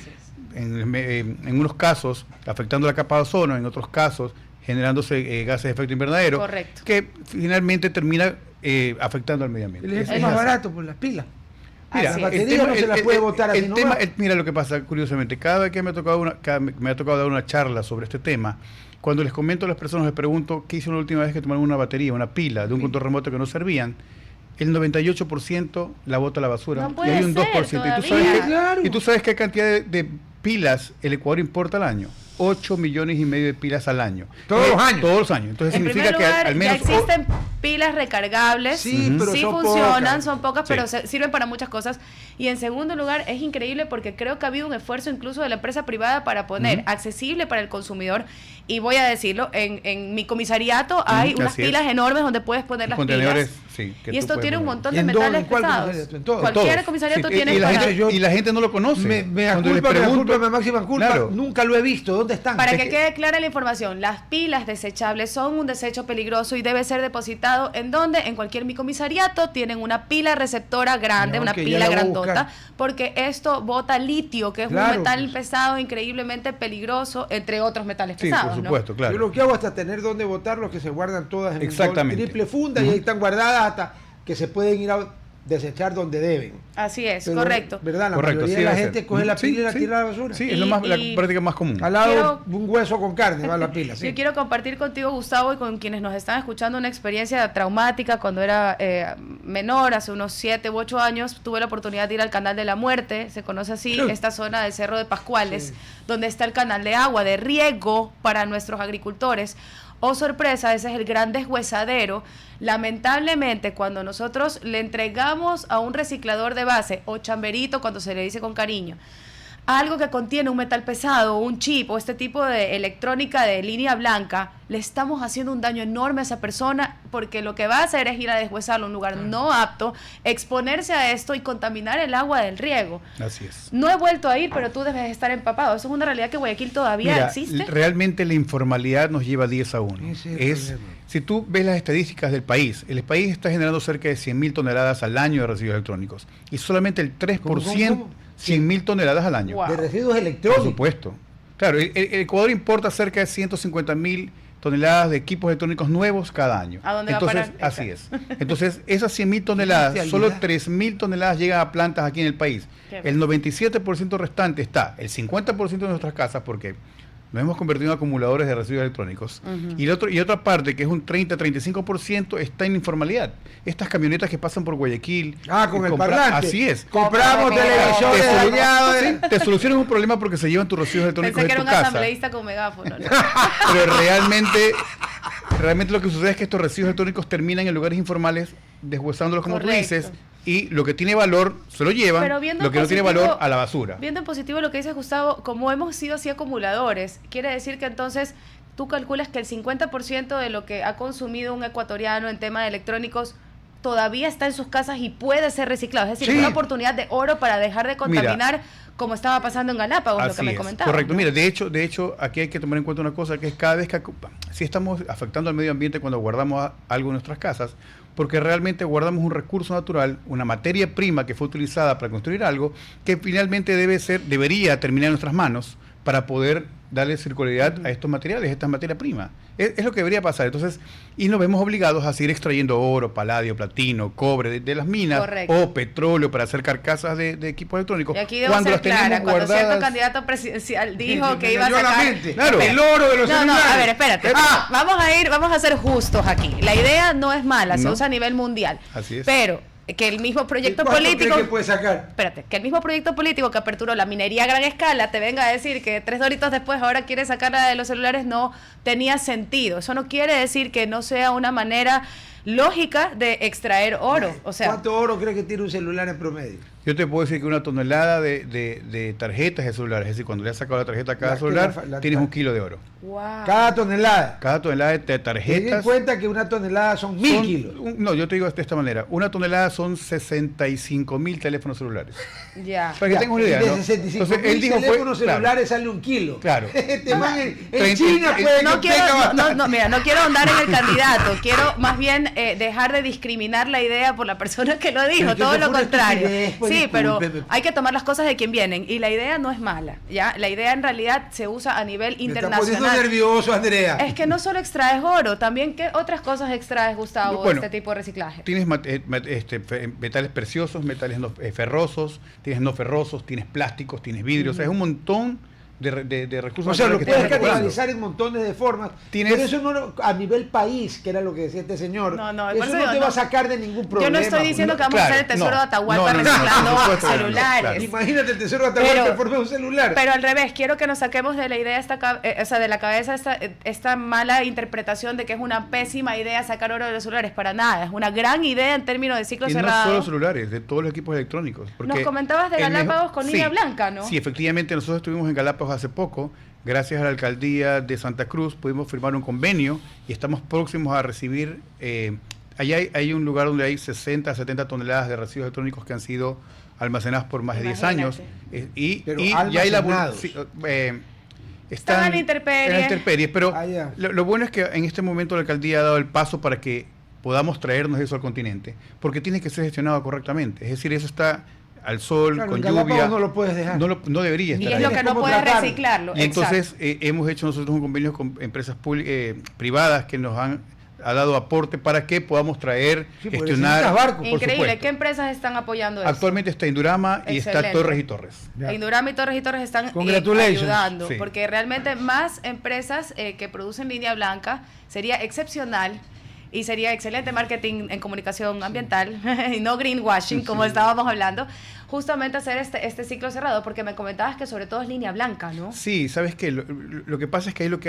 en unos casos afectando la capa de ozono, en otros casos generándose gases de efecto invernadero. Correcto. Que finalmente termina afectando al medio ambiente. Es más barato por las pilas. Mira, la batería no se la puede botar así nomás. Mira lo que pasa, curiosamente, cada vez que me ha tocado dar una charla sobre este tema, cuando les comento a las personas, les pregunto qué hizo la última vez que tomaron una batería, una pila de un control remoto que no servían, el 98% la bota a la basura. No puede y hay un 2%. ser, ¿Y tú sabes qué cantidad de pilas el Ecuador importa al año? 8,5 millones de pilas al año. Todos los años. Todos los años. Entonces En significa primer lugar, que al menos... ya existen pilas recargables, Sí, pero sí son funcionan, pocas. son pocas, pero Sí. sirven para muchas cosas. Y en segundo lugar, es increíble porque creo que ha habido un esfuerzo incluso de la empresa privada para poner accesible para el consumidor. Y voy a decirlo, en mi comisariato hay unas así es. pilas enormes donde puedes poner las contenedores, pilas. sí, que Y tú esto puedes tiene un poner. montón ¿Y de en dónde? metales ¿En cuál pesados. comisariato? En todos. Cualquier Todos. comisariato Sí, tiene y la para- gente, y la gente no lo conoce. Me da Cuando les culpa, pregunto- me máxima culpa. Claro. Nunca lo he visto. ¿Dónde están? Para Es que que- quede clara la información, las pilas desechables son un desecho peligroso y debe ser depositado en donde, en cualquier micomisariato tienen una pila receptora grande, No, una que ya pila la voy a grandota, buscar. porque esto bota litio, que es Claro, un metal pues. pesado increíblemente peligroso, entre otros metales Sí, pesados. por supuesto, Yo claro. lo que hago hasta tener donde botar los que se guardan todas en Exactamente. triple funda y ahí están guardadas hasta que se pueden ir a desechar donde deben. ¿No? Así es, Pero, correcto. ¿Verdad? La Correcto, mayoría sí de la debe gente ser. coge la Sí, pila y la sí. tira a la basura. Sí, es la práctica más común. Al lado Quiero- un hueso con carne va la pila. Sí. Yo quiero compartir contigo, Gustavo, y con quienes nos están escuchando una experiencia traumática cuando era menor, hace unos 7 u 8 años. Tuve la oportunidad de ir al Canal de la Muerte, se conoce así, esta zona del Cerro de Pascuales, Sí. donde está el canal de agua, de riego para nuestros agricultores. Oh, sorpresa, ese es el gran deshuesadero. Lamentablemente, cuando nosotros le entregamos a un reciclador de base, o chamberito, cuando se le dice con cariño, algo que contiene un metal pesado, un chip o este tipo de electrónica de línea blanca, le estamos haciendo un daño enorme a esa persona porque lo que va a hacer es ir a deshuesarlo a un lugar no apto, exponerse a esto y contaminar el agua del riego. Así es. No he vuelto a ir, pero tú debes estar empapado. Eso es una realidad que Guayaquil todavía Mira, existe. realmente la informalidad nos lleva 10 a 1. Ese es el problema. Si tú ves las estadísticas del país, el país está generando cerca de 100.000 toneladas al año de residuos electrónicos y solamente el 3%, ¿Cómo? 100.000 toneladas al año. Wow. De residuos Por electrónicos. supuesto. Claro, el Ecuador importa cerca de 150.000 toneladas de equipos electrónicos nuevos cada año. ¿A dónde va a Entonces, parar? así es. Entonces, esas 100.000 toneladas, Qué solo realidad. 3.000 toneladas llegan a plantas aquí en el país. Qué El 97% restante está, el 50% de nuestras casas, porque nos hemos convertido en acumuladores de residuos electrónicos. Y otra parte, que es un 30-35%, está en informalidad. Estas camionetas que pasan por Guayaquil. Con el parlante. Así es. Compramos televisores Te solu- dañados. sí, te solucionan un problema porque se llevan tus residuos electrónicos Pensé que de era tu un casa. asambleísta con megáfono, ¿no? Pero realmente lo que sucede es que estos residuos electrónicos terminan en lugares informales, deshuesándolos como Correcto. tú dices, y lo que tiene valor se lo llevan, Pero viendo lo que no tiene positivo- valor a la basura. Viendo en positivo lo que dice Gustavo, como hemos sido así acumuladores, quiere decir que entonces tú calculas que el 50% de lo que ha consumido un ecuatoriano en tema de electrónicos todavía está en sus casas y puede ser reciclado. Es decir, Sí. una oportunidad de oro para dejar de contaminar como estaba pasando en Galápagos, lo que Así me es, comentaba. correcto. Mira, de hecho, aquí hay que tomar en cuenta una cosa, que es cada vez que si estamos afectando al medio ambiente cuando guardamos algo en nuestras casas, porque realmente guardamos un recurso natural, una materia prima que fue utilizada para construir algo, que finalmente debería terminar en nuestras manos para poder darle circularidad a estos materiales, a esta materia prima. Es lo que debería pasar. Entonces, y nos vemos obligados a seguir extrayendo oro, paladio, platino, cobre de las minas, Correcto. o petróleo para hacer carcasas de equipos electrónicos. Y aquí debo ser clara, cuando cierto candidato presidencial dijo que iba a sacar... Claro. El oro de los No, celulares. a ver, espérate. Vamos a ser justos aquí. La idea no es mala, se usa a nivel mundial. Así es. Pero que el mismo proyecto ¿Cuánto político... cree que puede sacar? Espérate, que el mismo proyecto político que aperturó la minería a gran escala te venga a decir que 3 doritos después ahora quiere sacarla de los celulares no tenía sentido. Eso no quiere decir que no sea una manera lógica de extraer oro. O sea, ¿cuánto oro cree que tiene un celular en promedio? Yo te puedo decir que 1 tonelada de tarjetas de celulares, es decir, cuando le has sacado la tarjeta a cada La- celular, la- tienes 1 kilo de oro. wow. Cada tonelada. Cada tonelada de Ten en tarjetas... cuenta que una tonelada son 1000 kilos. No, yo te digo de esta manera. 1 tonelada son 65.000 teléfonos celulares. Ya. Para que tengas una idea, de ¿no? 65 Entonces, él dijo teléfonos claro. celulares sale 1 kilo. Claro. Este man en 30, China puede No que quiero, tenga no, bastante. mira, no quiero ahondar en el candidato, quiero más bien dejar de discriminar la idea por la persona que lo dijo, Pero que todo eso lo fue una contrario. estupidez, pues, Sí, pero discúlpeme. hay que tomar las cosas de quien vienen y la idea no es mala, ¿ya? La idea en realidad se usa a nivel Me está poniendo internacional. nervioso, Andrea. Es que no solo extraes oro, también ¿qué otras cosas extraes, Gustavo, de Bueno, este tipo de reciclaje? Tienes metales preciosos, metales ferrosos, tienes no ferrosos, tienes plásticos, tienes vidrios, o sea, es un montón de recursos. O sea, lo naturales que puedes estás recuperando. categorizar en montones de formas. Tienes- Pero eso no a nivel país, que era lo que decía este señor. No, por eso eso no digo, te va a no. sacar de ningún Yo problema. no estoy diciendo que vamos a Claro, hacer el tesoro no. de Atahualpa No, no, no, reciclando por supuesto que no, celulares. claro. Imagínate el tesoro de Atahualpa en forma de un celular. Pero al revés, quiero que nos saquemos de la idea, o sea, de la cabeza esta mala interpretación de que es una pésima idea sacar oro de los celulares. Para nada, es una gran idea en términos de ciclo Y no cerrado. solo celulares, de todos los equipos electrónicos. Nos comentabas de el Galápagos con sí, línea blanca, ¿no? Sí, efectivamente, nosotros estuvimos en Galápagos hace poco. Gracias a la alcaldía de Santa Cruz pudimos firmar un convenio y estamos próximos a recibir. Allá hay un lugar donde hay 60 a 70 toneladas de residuos electrónicos que han sido almacenados por más de 10 años. Imagínate. Pero Y ya hay la almacenados. Están a la intemperie. en la intemperie, pero Ah, ya. lo bueno es que en este momento la alcaldía ha dado el paso para que podamos traernos eso al continente, porque tiene que ser gestionado correctamente. Es decir, eso está al sol, Claro, con en Galápagos lluvia. no lo puedes dejar. No debería Y estar es ahí. lo que no ¿Cómo puedes tratarlo? reciclarlo. Y entonces exacto. hemos hecho nosotros un convenio con empresas privadas que nos ha dado aporte para que podamos traer, Sí, porque gestionar. necesitas barco. por Increíble. supuesto. ¿Qué empresas están apoyando eso? Actualmente está Indurama y está Excelente. Torres y Torres. Ya. Indurama y Torres están Congratulations. ayudando, Sí. porque realmente más empresas que producen línea blanca sería excepcional y sería excelente marketing en comunicación ambiental y no greenwashing, como estábamos hablando, justamente hacer este ciclo cerrado, porque me comentabas que sobre todo es línea blanca, ¿no? Sí, sabes que lo que pasa es que ahí lo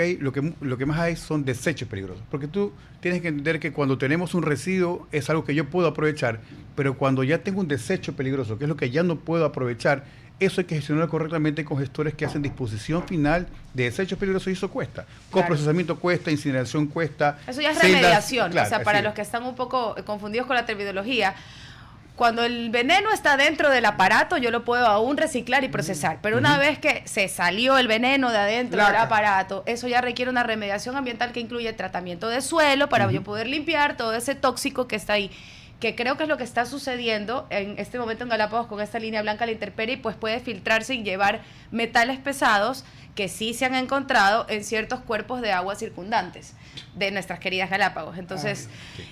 que más hay son desechos peligrosos, porque tú tienes que entender que cuando tenemos un residuo es algo que yo puedo aprovechar, pero cuando ya tengo un desecho peligroso, que es lo que ya no puedo aprovechar, eso hay que gestionarlo correctamente con gestores que hacen disposición final de desechos peligrosos y eso cuesta. Coprocesamiento cuesta, incineración cuesta. Eso ya es celdas, remediación, claro, o sea, para así los que están un poco confundidos con la terminología, cuando el veneno está dentro del aparato, yo lo puedo aún reciclar y procesar. Pero una vez que se salió el veneno de adentro del Placa. aparato, eso ya requiere una remediación ambiental que incluye tratamiento de suelo para yo poder limpiar todo ese tóxico que está ahí. Que creo que es lo que está sucediendo en este momento en Galápagos con esta línea blanca a la intemperie, pues puede filtrarse y llevar metales pesados que sí se han encontrado en ciertos cuerpos de agua circundantes de nuestras queridas Galápagos. Entonces,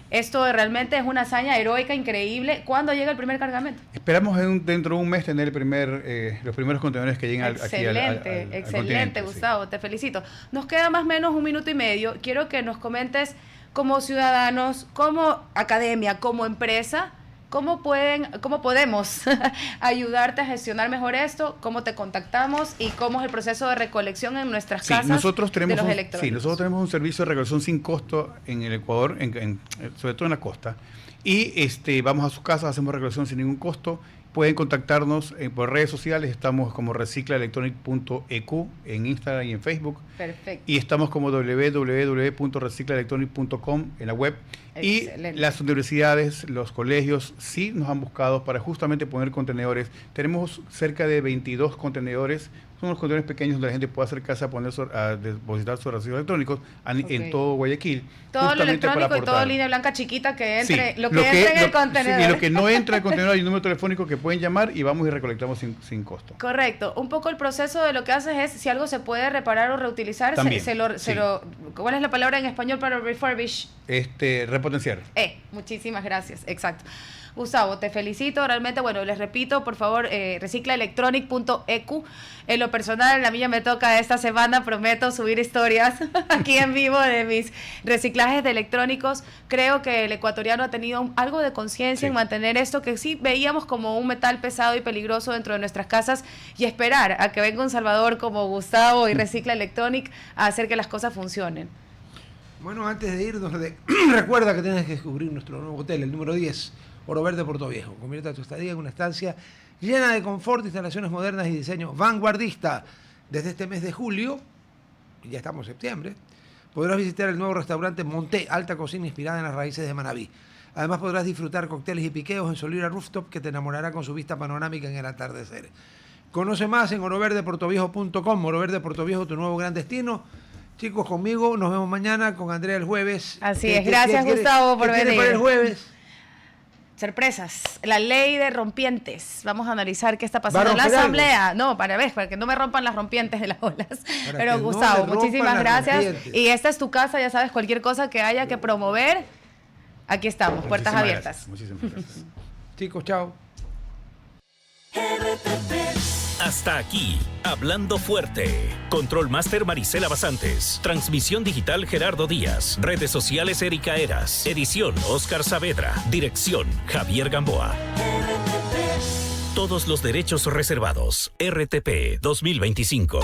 esto realmente es una hazaña heroica, increíble. ¿Cuándo llega el primer cargamento? Esperamos dentro de un mes tener los primeros contenedores que lleguen aquí al Excelente, continente, sí. Gustavo, te felicito. Nos queda más o menos 1 minuto y medio. Quiero que nos comentes como ciudadanos, como academia, como empresa, cómo podemos ayudarte a gestionar mejor esto, cómo te contactamos y cómo es el proceso de recolección en nuestras casas nosotros tenemos de los electrónicos. nosotros tenemos un servicio de recolección sin costo en el Ecuador, sobre todo en la costa. Y vamos a su casa, hacemos recolección sin ningún costo. Pueden contactarnos por redes sociales, estamos como reciclaelectronic.eq en Instagram y en Facebook. Perfecto. Y estamos como www.reciclaelectronic.com en la web. Excelente. Y las universidades, los colegios sí nos han buscado para justamente poner contenedores. Tenemos cerca de 22 contenedores, son unos contenedores pequeños donde la gente puede acercarse a depositar sus residuos electrónicos en todo Guayaquil. Todo lo electrónico y todo línea blanca chiquita que entre, Sí, lo que entre en el contenedor. Sí, y lo que no entra en el contenedor hay un número telefónico que pueden llamar y vamos y recolectamos sin costo. Correcto. Un poco el proceso de lo que haces es, si algo se puede reparar o reutilizar, También, ¿cuál es la palabra en español para refurbish? Repotenciar. Muchísimas gracias, exacto. Gustavo, te felicito, realmente, bueno, les repito, por favor, reciclaelectronic.ecu. En lo personal, a mí ya me toca esta semana, prometo subir historias aquí en vivo de mis reciclajes de electrónicos. Creo que el ecuatoriano ha tenido algo de conciencia en mantener esto que sí veíamos como un metal pesado y peligroso dentro de nuestras casas, y esperar a que venga un salvador como Gustavo y Recicla Electronic a hacer que las cosas funcionen. Bueno, antes de irnos, recuerda que tienes que descubrir nuestro nuevo hotel, el número 10, Oro Verde, Puerto Viejo. Convierte tu estadía en una estancia llena de confort, instalaciones modernas y diseño vanguardista. Desde este mes de julio, y ya estamos en septiembre, podrás visitar el nuevo restaurante Monté, alta cocina inspirada en las raíces de Manabí. Además podrás disfrutar cócteles y piqueos en Solira Rooftop, que te enamorará con su vista panorámica en el atardecer. Conoce más en oroverdeportoviejo.com. Oro Verde Puerto Viejo, tu nuevo gran destino. Chicos, conmigo nos vemos mañana, con Andrea el jueves. Así es, gracias Gustavo por venir. ¿Qué tiene para el jueves? Sorpresas. La ley de rompientes. Vamos a analizar qué está pasando en la asamblea. Algo? No, para que no me rompan las rompientes de las olas. Pero Gustavo, muchísimas gracias. Y esta es tu casa, ya sabes, cualquier cosa que haya que promover, aquí estamos, puertas abiertas. Muchísimas gracias. Chicos, chao. Hasta aquí, Hablando Fuerte. Control Master Marisela Basantes. Transmisión digital Gerardo Díaz. Redes sociales Erika Eras. Edición Oscar Saavedra. Dirección Javier Gamboa. Todos los derechos reservados. RTP 2025.